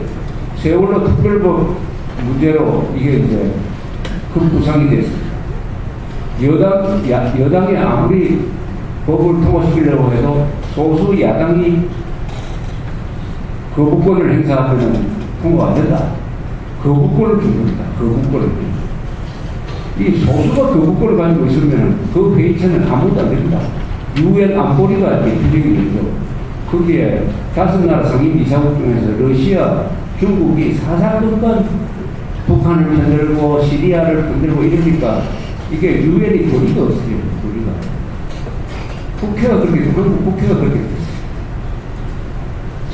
Speaker 1: 세월호 특별법 문제로 이게 이제 큰 부상이 됐습니다. 여당이 아무리 법을 통과시키려고 해도 소수 야당이 거부권을 행사하면 통과 안 된다. 거부권을 준 겁니다. 거부권을. 이 소수가 거부권을 가지고 있으면 그 회의체는 아무것도 안 됩니다. 유엔 안보리가 대표적인 일이죠. 거기에 5나라 상임 이사국 중에서 러시아, 중국이 사사건건 북한을 흔들고 시리아를 흔들고 이러니까 이게 유엔이 도리가 없어요. 도리가. 국회가 그렇게, 국회가 그렇게 됐어요.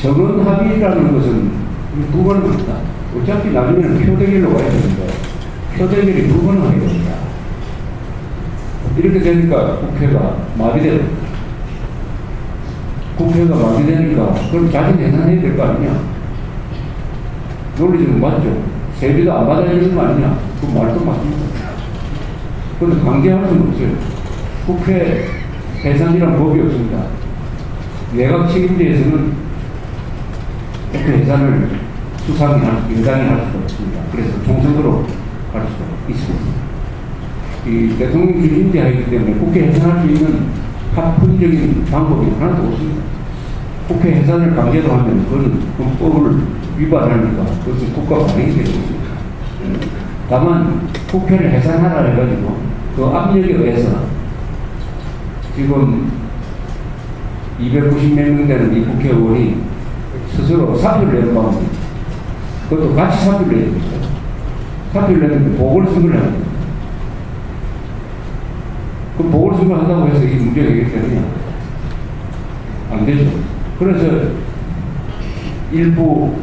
Speaker 1: 정원 합의라는 것은 두 번은 없다. 어차피 나중에는 표대결로 가야 되는데 표대결이 두 번은 하게 됩니다. 이렇게 되니까 국회가 마비되고 국회가 마비되니까 그럼 자기 내산해야 될 거 아니냐? 논리적으로 맞죠? 세비도 안 받아야 되는 거 아니냐? 그 말도 맞습니다. 그런데 강제할 수는 없어요. 국회 해산이란 법이 없습니다. 내각 책임제에서는 국회 해산을 수상이 여당이 할 수가 없습니다. 그래서 총선으로 갈 수가 있습니다. 이 대통령 중심제하기 때문에 국회 해산할 수 있는 합헌적인 방법이 하나도 없습니다. 국회 해산을 강제로 하면 그건 헌법을 위반하니까 그것은 국가 발행이 되고 있습니다. 다만 국회를 해산하라 해가지고 그 압력에 의해서 지금 290몇 명 되는 이 국회의원이 스스로 사표를 내는 방법입니다. 그것도 같이 사표를 내야 됩니다. 사표를 내는데 보궐선거를 해야 됩니다. 그럼 보궐선거 한다고 해서 이 문제가 해결되느냐? 안 되죠. 그래서 일부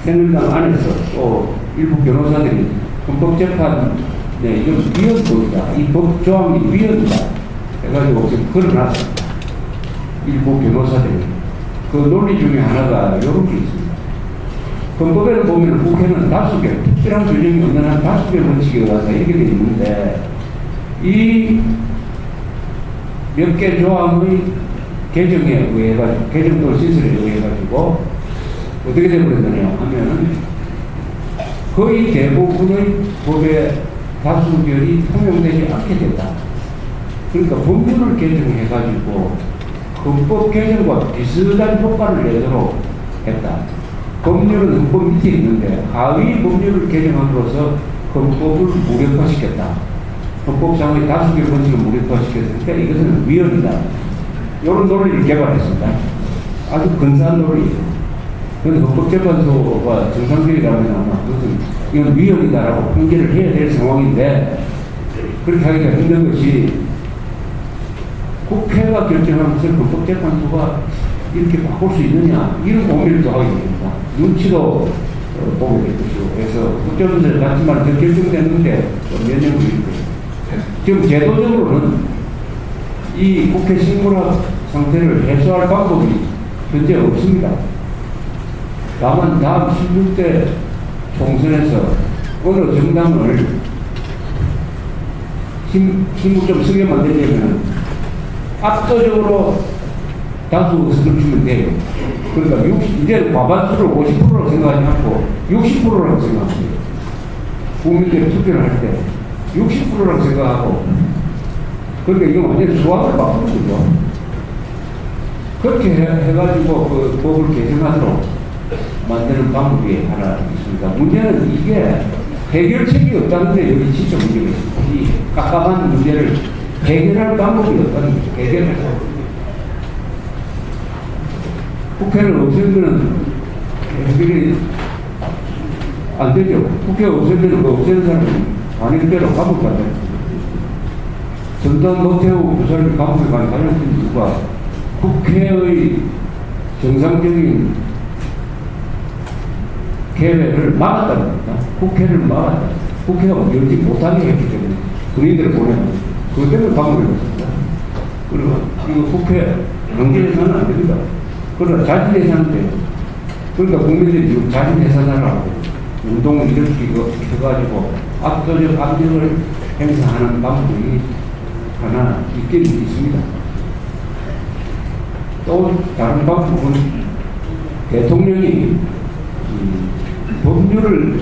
Speaker 1: 새누리당 안에서 또 일부 변호사들이 헌법재판에 이건 위헌법이다. 이 법 조항이 위헌이다. 해가지고 지금 걸어놨습니다. 일부 변호사들이. 그 논리 중에 하나가 이런 게 있습니다. 헌법에는 보면 국회는 다수결, 특별한 규정이 없는 한 다수결 원칙에 의해서 이렇게 되어 있는데 이 몇 개 조항의 개정에 의해 가지고 개정 또는 신설에 의해 가지고 어떻게 되어버렸느냐 하면은 거의 대부분의 법의 다수결이 통용되지 않게 된다. 그러니까 법률을 개정해 가지고 헌법 개정과 비슷한 효과를 내도록 했다. 법률은 헌법 밑에 있는데 하위 법률을 개정함으로써 헌법을 무력화시켰다. 헌법상의 다수결 원칙을 무력화시켰으니까 이것은 위헌이다. 이런 논리를 개발했습니다. 아주 근사한 논리예요. 그런데 헌법재판소가 정상적이라면 아마 그것은 이건 위헌이다라고 판결을 해야 될 상황인데 그렇게 하기가 힘든 것이 국회가 결정한 것을 헌법재판소가 이렇게 바꿀 수 있느냐 이런 고민을 하게 됩니다. 눈치도 보게 될 것이고 그래서 헌법재판소에 갔지만 그 결정됐는데 몇 년 후일 거예요. 지금 제도적으로는 이 국회 식물학 상태를 해소할 방법이 현재 없습니다. 다만 다음 16대 총선에서 어느 정당을 힘을 좀 쓰게 만들려면 압도적으로 다수 의석을 주면 돼요. 그러니까 이제 과반수를 50%라고 생각하지 않고 60%라고 생각합니다. 국민들이 투표를 할 때 60%라고 생각하고 그러니까 이거 완전히 수학을 바꾸는 거죠. 그렇게 해가지고 그 법을 개정하도록 만드는 방법이 하나 있습니다. 문제는 이게 해결책이 없다는 데 여기 진짜 문제가 있습니다. 이 깝깝한 문제를 해결할 방법이 없다는 거죠. 해결할 방법이. 국회를 없애면 해결이 안 되죠. 국회 없애면 그 없애는 사람은 아닌 대로 감옥 가요. 전두환 노태우 부사를 감옥에 간 가장 큰 이유가 국회의 정상적인 개회를 막았다는 겁니다. 국회를 막았다. 국회가 열지 못하게 했기 때문에 군인들을 보내면 그것 때문에 감옥에 갔습니다. 그리고 이거 국회 강제해서는 안 됩니다. 그러나 자진해서는 돼요. 그러니까 국민들이 지금 자진해산하라고 운동을 일으키고 해가지고 압도적 압력을 행사하는 방법이 하나 있긴 있습니다. 또 다른 방법은 대통령이 법률을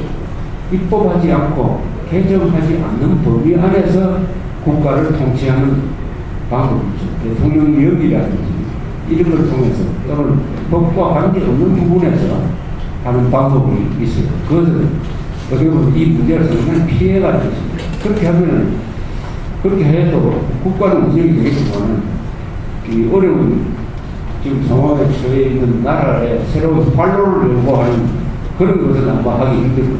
Speaker 1: 입법하지 않고 개정하지 않는 범위 안에서 국가를 통치하는 방법이죠. 대통령령이라든지 이런 걸 통해서 또는 법과 관계없는 부분에서 하는 방법이 있어요. 그것은 어떻게 보면 이 문제가 상당히 피해가 있습니다. 그렇게 하면은 그렇게 해도 국가는 운영이 되겠지만 이 어려운 지금 상황에 처해 있는 나라에 새로운 활로를 열고하는 그런 것은 아마 하기 힘들어요.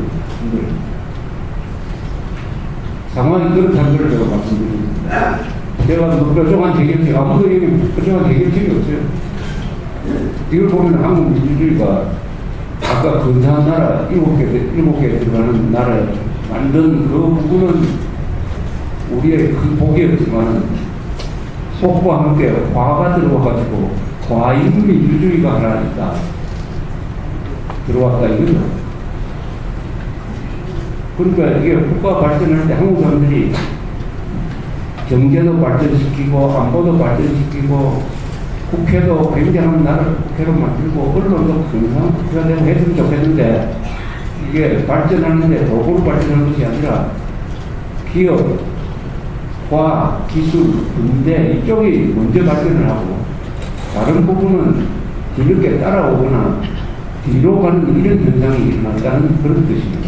Speaker 1: 상황이 그렇다는 걸 제가 말씀드립니다. 제가 뭐 뾰족한 해결책, 아무도 얘기 뾰족한 해결책이 없어요. 이걸 보면 한국 민주주의가 아까 근사한 나라 7개 들어가는 나라에 만든 그 부분은 우리의 큰 복이었지만 속과 함께 과가 들어와가지고 과잉 민주주의가 하나 있다. 들어왔다 이거죠. 그러니까 이게 국가 발전할 때 한국 사람들이 경제도 발전시키고 안보도 발전시키고 국회도 굉장한 나라를 국회로 만들고 언론도 굉장한 국회가 되고 했으면 좋겠는데 이게 발전하는데 도구로 발전하는 것이 아니라 기업, 과학, 기술, 군대 이쪽이 먼저 발전을 하고 다른 부분은 뒤늦게 따라오거나 뒤로 가는 이런 현상이 일어난다는 그런 뜻입니다.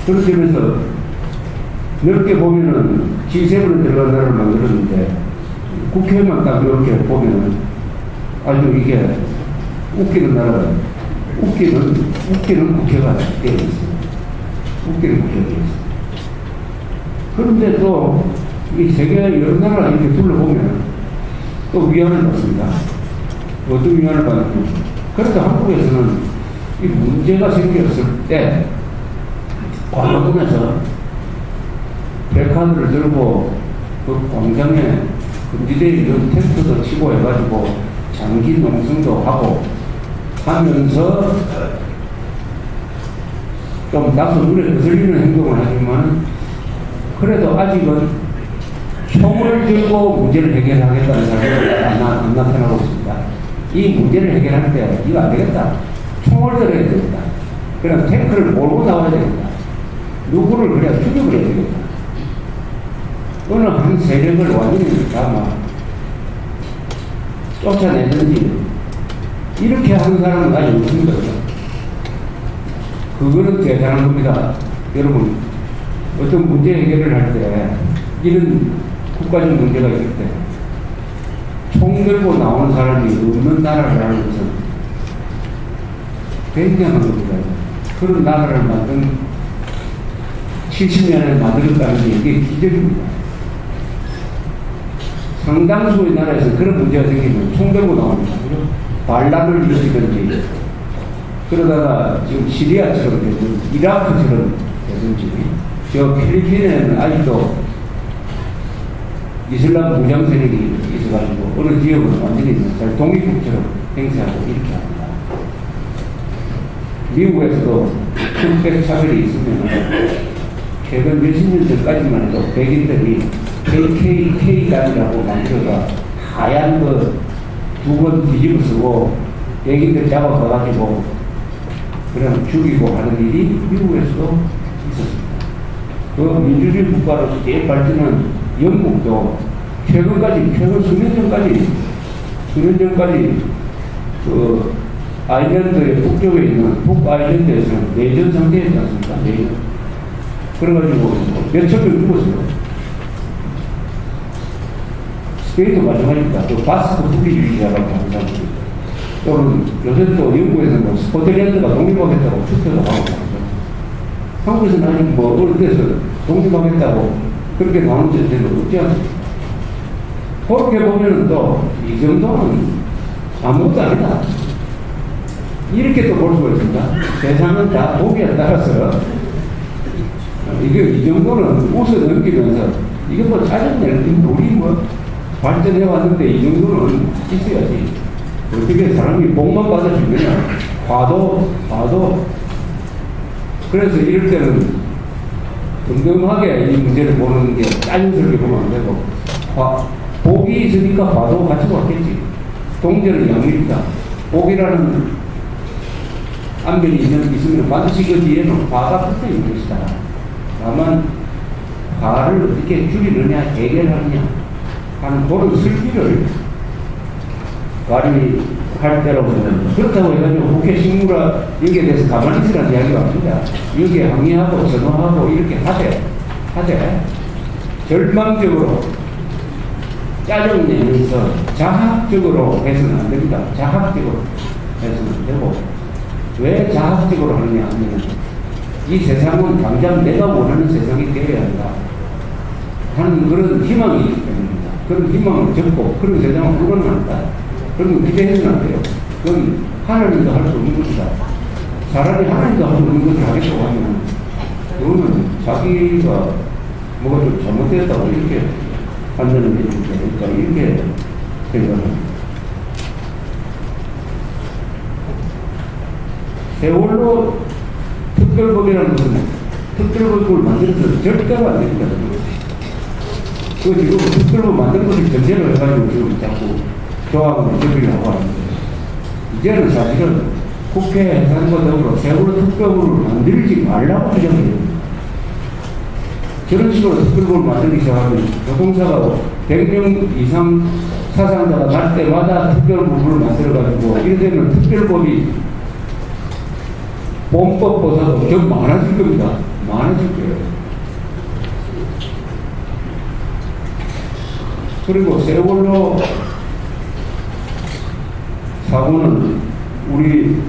Speaker 1: 그런 점에서 넓게 보면은 G7에 들어간 나라를 만들었는데 국회만 딱 이렇게 보면은 아주 이게 웃기는 나라가 웃기는 국회가 되어 있습니다. 웃기는 국회가 되어 있습니다. 그런데 또 이 세계 여러 나라 이렇게 둘러보면 또 위안을 받습니다. 어떤 위안을 받느냐. 그래서 한국에서는 이 문제가 생겼을 때 광화문에서 플래카드를 들고 그 광장에 금지되어 있는 텐트도 치고 해가지고 장기 농성도 하고 하면서 좀 다소 눈에 거슬리는 행동을 하지만 그래도 아직은 총을 들고 문제를 해결하겠다는 사람이 안 나타나고 있습니다. 이 문제를 해결할 때 이거 안 되겠다. 총을 들어야 됩니다. 그냥 탱크를 몰고 나와야 되겠다. 누구를 그냥 죽여버려야 되겠다. 어느 한 세력을 완전히 다 쫓아내는지 이렇게 하는 사람은 아직 없습니다. 그거는 대단한 겁니다. 여러분 어떤 문제 해결을 할 때 이런 국가적 문제가 있을 때 총 들고 나오는 사람이 없는 나라라는 것은 굉장한 겁니다. 그런 나라를 70년에 만들었다는 게 이게 기적입니다. 상당수의 나라에서 그런 문제가 생기면 총 들고 나옵니다. 반란을 일으키든지 그러다가 지금 시리아처럼 되든 이라크처럼 되든지 저 필리핀에는 아직도 이슬람 무장 세력이 있어가지고 어느 지역은 완전히 독립국처럼 행세하고 이렇게 합니다. 미국에서도 흑백 차별이 있으면 최근 몇십 년 전까지만 해도 백인들이 KKK단이라고 만들어가 하얀 그 두 번 뒤집어 쓰고 백인들 잡아가가지고 그냥 죽이고 하는 일이 미국에서도 있었습니다. 그 민주주의 국가로서 제일 발전한 영국도 최근 수년 전까지 그 아일랜드의 북쪽에 있는 북아일랜드에서는 내전 상태였지 않습니까? 내전. 그래가지고 몇천 명 죽었어요. 스페인도 마찬가지입니다. 또 바스크 분리주의자라고 하는 사람들. 또는 요새 또 영국에서는 뭐 스코틀랜드가 독립하겠다고 투표도 하고 하죠. 한국에서는 아직 뭐 어느 데서 독립하겠다고 그렇게 나오는 데는 없지 않습니까? 그렇게 보면은 또 이 정도는 아무것도 아니다. 이렇게 또 볼 수가 있습니다. 세상은 다 보기에 따라서 이게 이 정도는 웃어 넘기면서 이게 뭐 짜증내는 우리 뭐 발전해 왔는데 이 정도는 있어야지. 어떻게 사람이 복만 받아주느냐. 봐도. 그래서 이럴 때는 덤덤하게 이 문제를 보는 게 짜증스럽게 보면 안 되고, 복이 있으니까 봐도 같이 왔겠지. 동전은 양립이다. 복이라는 안면이 있으면 반드시 그 뒤에는 화가 붙어 있는 것이다. 다만, 화를 어떻게 줄이느냐, 해결하느냐 하는 그런 슬기를 발휘할 때라고 보면, 그렇다고 해가지고 국회 식무라 여기에 대해서 가만히 있으라는 이야기가 아닙니다. 여기에 항의하고 전화하고 이렇게 하되 절망적으로 짜증내면서 자학적으로 해서는 안 됩니다. 자학적으로 해서는 안 되고, 왜 자학적으로 하느냐 하면 이 세상은 당장 내가 원하는 세상이 되어야 한다 하는 그런 희망이 있기 때문입니다. 그런 희망을 접고 그런 세상은 불가능하다. 그런 거 기대해서는 안 돼요. 그건 하나님도 할 수 없는 것이다. 차라리 하나님도 할 수 없는 것을 하겠다고 하면 그거는 자기가 뭐가 좀 잘못됐다고 이렇게 판단을 해주니까 이렇게 생각합니다. 세월호 특별법이라는 것은 특별법을 만들어서 절대로 안 됩니다. 그 지금 특별법 만드는 것을 전제로 해가지고 지금 자꾸 조합을 적으려고 하는데, 이제는 사실은 국회 해산과 더불어 세월호 특별법을 만들지 말라고 주장해요. 저런 식으로 특별법을 만들기 시작하면 교통사가 100명 이상 사상자가 날 때마다 특별법을 만들어가지고 이래 되면 특별법이 본법보다도 더 많아질 겁니다. 많아질 거예요. 그리고 세월호 사고는 우리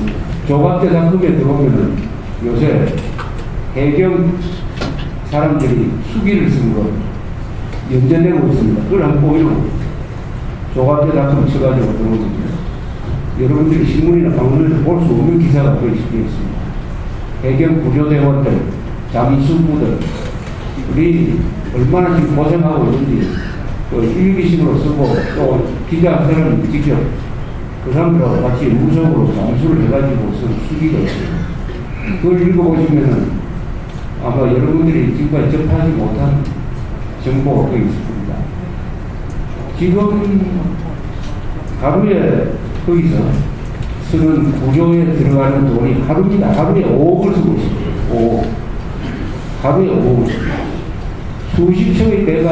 Speaker 1: 조갑대 작품에 들어오면은 요새 해경 사람들이 수기를 쓴 거 연재되고 있습니다. 그걸 한번 보이고 조갑대 작품 쳐가지고 들어오거든요. 여러분들이 신문이나 방송에서 볼 수 없는 기사가 거의 실려 있습니다. 해경 구조대원들, 잠수부들, 우리 얼마나 지금 고생하고 있는지, 일기식으로 쓰고, 또 기자 한 사람이 직접 그 사람들하고 같이 무속으로 잠수를 해가지고 쓴 수기가 있어요. 그걸 읽어보시면은 아마 여러분들이 지금까지 접하지 못한 정보가 거기 있을 겁니다. 지금 하루에 거기서 쓰는 구조에 들어가는 돈이 하루입니다. 하루에 5억을 쓰고 있어요. 5억. 하루에 5억. 수십 척의 배가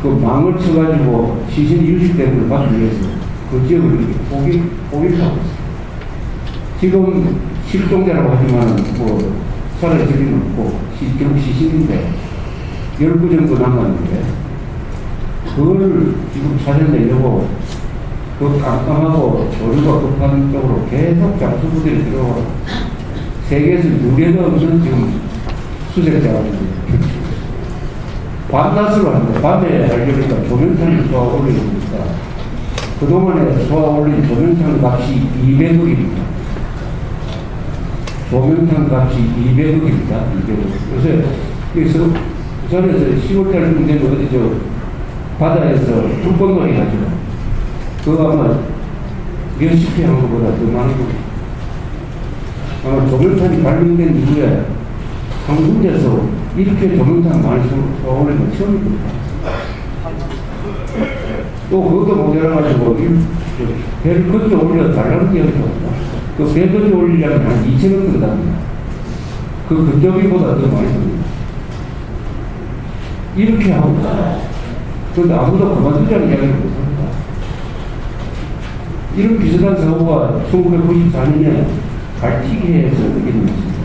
Speaker 1: 그 망을 쳐가지고 시신이 유실되는 걸 막기 위해서 그 지역을 이렇게 포기를 하고 있어요. 지금 실종자라고 하지만 뭐 사라질 리는 없고 결국 시신인데 10구 정도 남았는데 그걸 지금 찾아내려고 그 깜깜하고 조류가 급한 쪽으로 계속 장수부들이 들어오고 세계에서 유례가 없는 지금 수색자가 밤낮으로 하는데 밤에 알려니까 조명탄을 쏘아 올리니까 그동안에 쏘아 올린 조명탄 값이 200억입니다. 조명탄 값이 200억입니다. 200억. 요새 부산에서 10월달 되면 어디 저 바다에서 불꽃놀이 하죠. 그거 아마 몇십 회 한 것보다 더 많이 보고 아마 조명탄이 발명된 이후에 한 군데서 이렇게 조명탄 많이 쏘아올린 건 처음입니다. 또 그것도 모자라가지고 배를 건져 올려 달라는 게 없죠. 그 배 건져 올리려면 한 2,000원 든답니다. 그 건조기보다 더 많이 듭니다. 이렇게 하고 그런데 아무도 그만두자는 이야기를 못합니다. 이런 비슷한 사고가 1994년에 발티기해에서 느껴졌습니다.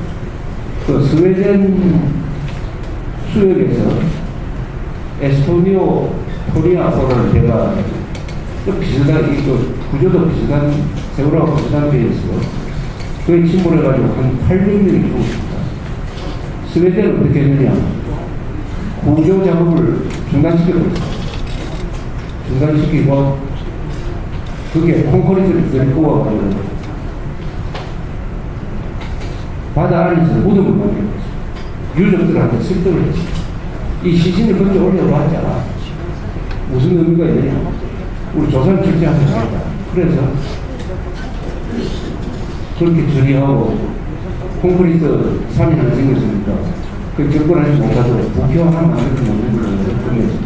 Speaker 1: 그 스웨덴 수역에서 에스토니오 코리아호를 제가 또 비슷한, 구조도 비슷한, 세월하고 비슷한 배에서 그에 침몰해가지고 한 800명이 죽었습니다. 스웨덴은 어떻게 했느냐? 구조 작업을 중단시켰습니다. 중단시키고 그게 콘크리트를 들고 와가지고 바다 안에서 무덤을 만들었어요. 유족들한테 설득을 했지. 이 시신을 먼저 올려봤자 무슨 의미가 있느냐. 우리 조선 출제하는 겁니다. 그래서 그렇게 처리하고 콘크리트 산이 하나 생겼으니까 그 접근하지 못하도록 국회와 하나 만들어 놓는 걸로 끝냈습니다.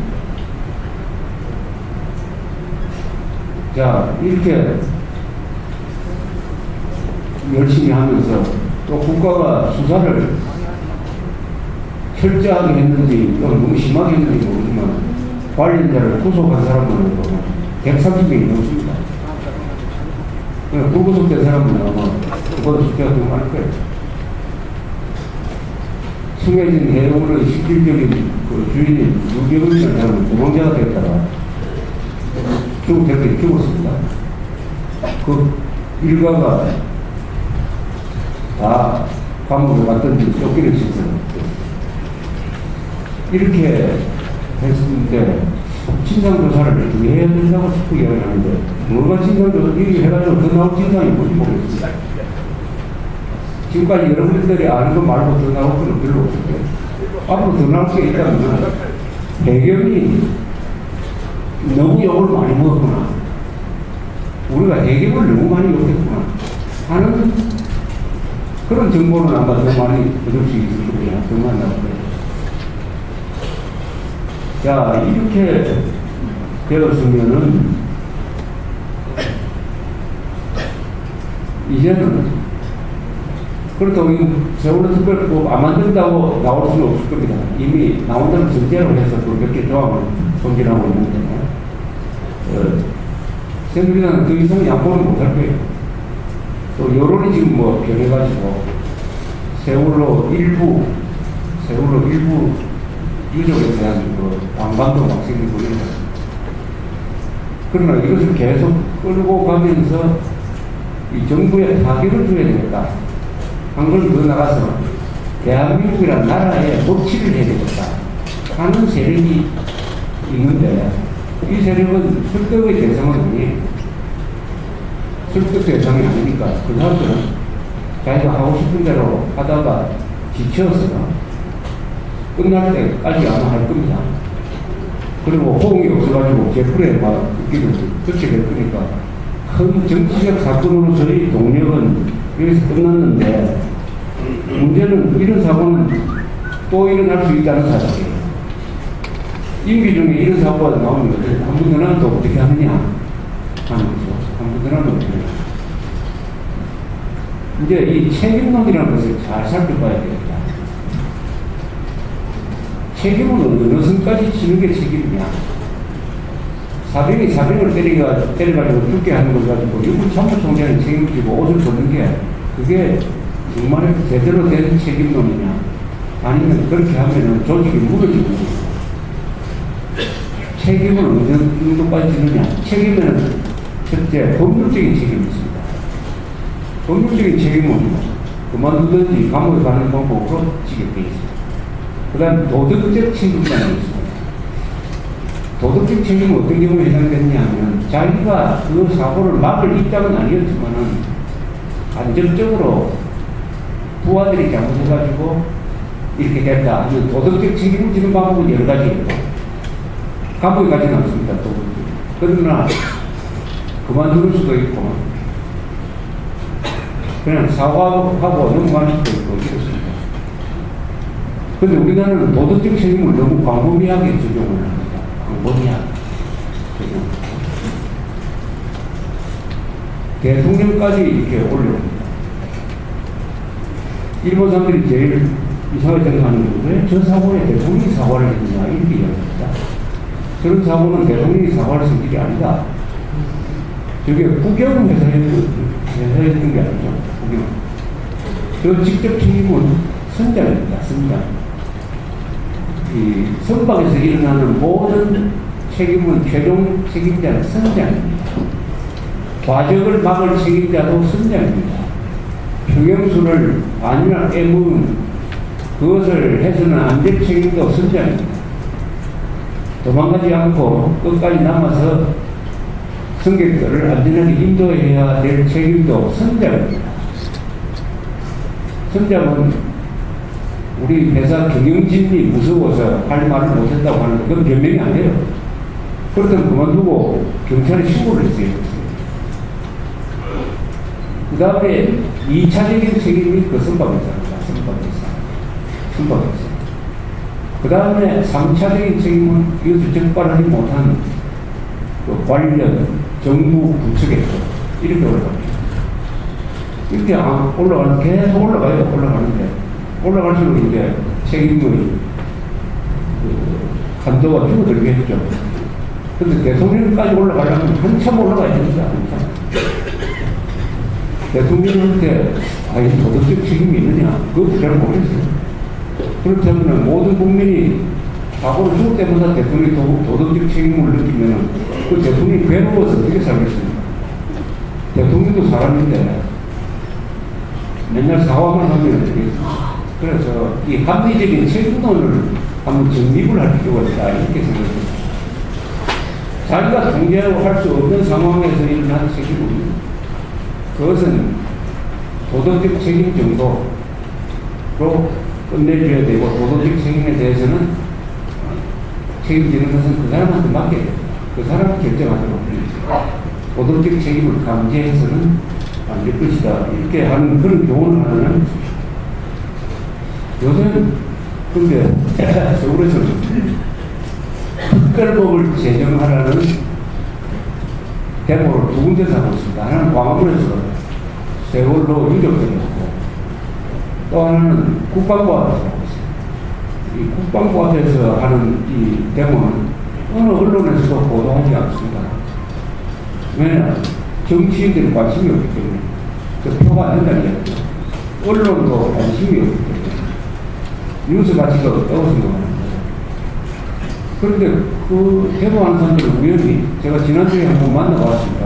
Speaker 1: 자, 이렇게 열심히 하면서 또 국가가 수사를 철저하게 했는지 너무 심하게 했는지 모르지만 관련자를 구속한 사람은 130명이 넘습니다. 불구속된 사람은 아마 그보다 숫자가 더 많을 거예요. 성해진 해운의 실질적인 그 주인인 유경이라는 사람은 도망자가 됐다가 중국 대표들이 죽었습니다. 그 일가가 다 감옥에 갔던지 쫓기는 시스템. 이렇게 했는데 진상조사를 왜 해야 된다고 싶고 이야기하는데 뭐가 진상조사 이렇게 해가지고 더 나올 진상이 뭔지 모르겠습니다. 지금까지 여러분들이 아는 거 말고 더 나올 건 별로 없을 거예요. 앞으로 더 나올 게 있다면 배경이 너무 욕을 많이 먹었구나. 우리가 해경을 너무 많이 욕했구나 하는 그런 정보는 아마 더 많이 얻을 수 있을 거예요. 더 많이 나올 거예요. 자, 이렇게 되었으면은 이제는 그렇다고 세월호 특별법 안 만든다고 나올 수는 없을 겁니다. 이미 나온다는 전제로 해서 그 몇 개 조항을 손질하고 있는데 새누리당은 더 이상 양보는 못할 거예요. 또 여론이 지금 뭐 변해가지고 세월호 일부 유족에 대한 그 반감도 막 생기고 이런 거예요. 그러나 이것을 계속 끌고 가면서 이 정부에 타격을 줘야 되겠다. 한 걸 더 나가서 대한민국이라는 나라에 법치를 해야 되겠다 하는 세력이 있는데 이 세력은 설득의 대상은 아니에요. 설득 대상이 아니니까 그 사람들은 자기가 하고 싶은 대로 하다가 지쳐서 끝날 때까지 아마 할 겁니다. 그리고 호응이 없어가지고 개풀에 막 웃기듯이 터치를 했으니까 큰 정치적 사건으로 저희 동력은 여기서 끝났는데 문제는 이런 사고는 또 일어날 수 있다는 사실이에요. 임기 중에 이런 사고가 나오면 한 번 더 나면 또 어떻게 하느냐 하는 거죠. 한 번 더 나면 어떻게 하느냐. 이제 이 책임론이라는 것을 잘 살펴봐야 되겠다. 책임은 어느 선까지 지는 게 책임이냐. 사병이 사병을 때려가지고 죽게 하는 걸 가지고 일본 참모총장이 책임을 지고 옷을 벗는 게 그게 정말 제대로 된 책임론이냐. 아니면 그렇게 하면은 조직이 무너지고 책임을 어느 정도까지 지느냐. 책임에는 첫째, 법률적인 책임이 있습니다. 법률적인 책임은 그만두든지 감옥에 가는 방법으로 지게 돼 있습니다. 그 다음 도덕적 책임이라는 게 있습니다. 도덕적 책임은 어떤 경우에 해당되느냐 하면 자기가 그 사고를 막을 입장은 아니었지만은 간접적으로 부하들이 잘못해가지고 이렇게 됐다 하면 도덕적 책임을 지는 방법은 여러 가지예요. 감옥에 가지는 않습니다. 도덕적. 그러나 그만두는 수도 있고 그냥 사과하고 넘어가는 수도 있고 이렇습니다. 그런데 우리나라는 도덕적 책임을 너무 광범위하게 적용을 합니다. 광범위하게 적용합니다. 대통령까지 이렇게 올려옵니다. 일본 사람들이 제일 이상하게 생각하는 게 왜 저 사고에 대통령이 사과를 했느냐 이렇게 이야기합니다. 그런 사고는 대통령이 사과를 쓴 일이 아니다. 저게 국영회사였던 게 아니죠. 국영. 저 직접 책임은 선장입니다. 선장. 이 선박에서 일어나는 모든 책임은 최종 책임자는 선장입니다. 과적을 막을 책임자도 선장입니다. 평형수를 아니나 깨문 그것을 해서는 안 될 책임도 선장입니다. 도망가지 않고 끝까지 남아서 승객들을 안전하게 인도해야 될 책임도 선장입니다. 선장은 우리 회사 경영진이 무서워서 할 말을 못했다고 하는데 그건 변명이 안 돼요. 그렇다면 그만두고 경찰에 신고를 했어요. 그 다음에 2차적인 책임이 그 선박회사입니다. 선박회사. 그 다음에 3차적인 책임은 이것을 적발하지 못한 그 관련, 정부 부처에서 이렇게 올라갑니다. 이렇게 올라가는, 계속 올라가요. 올라갈수록 이제 책임의 한도가 줄어들겠죠. 근데 대통령까지 올라가려면 한참 올라가야 됩니다. 한참. 대통령한테 이 도덕적 책임이 있느냐? 그것도 잘 모르겠어요. 그렇다면 모든 국민이 사고를 죽을 때마다 대통령이 도덕적 책임을 느끼면 그 대통령이 괴로워서 어떻게 살겠습니까? 대통령도 사람인데 맨날 사과만 하면 어떻게 되겠습니까? 그래서 이 합리적인 책임론을 한번 정립을 할 필요가 있다 이렇게 생각합니다. 자기가 통제하고 할 수 없는 상황에서 일어난 책임은 그것은 도덕적 책임 정도로 끝내줘야 되고 도덕적 책임에 대해서는 책임지는 것은 그 사람한테 맡겨야 됩니다. 그 사람이 결정하도록 도덕적 책임을 강제해서는 안 될 것이다 이렇게 하는 그런 교훈을 하는 요새는 근데 서울에서는 특별법을 제정하라는 데모를 두 군데서 하고 있습니다. 하나는 광화문에서 세월로 유족들이었고 또 하나는 국방부 앞에서 하고 있습니다. 이 국방부 앞에서 하는 이 데모는 어느 언론에서도 보도하지 않습니다. 왜냐하면 정치인들이 관심이 없기 때문에 그 표가 안 된다는 이야기죠. 언론도 관심이 없기 때문에 뉴스 가치가 없다고 생각합니다. 그런데 그 데모하는 사람들을 우연히 제가 지난주에 한번 만나봤습니다.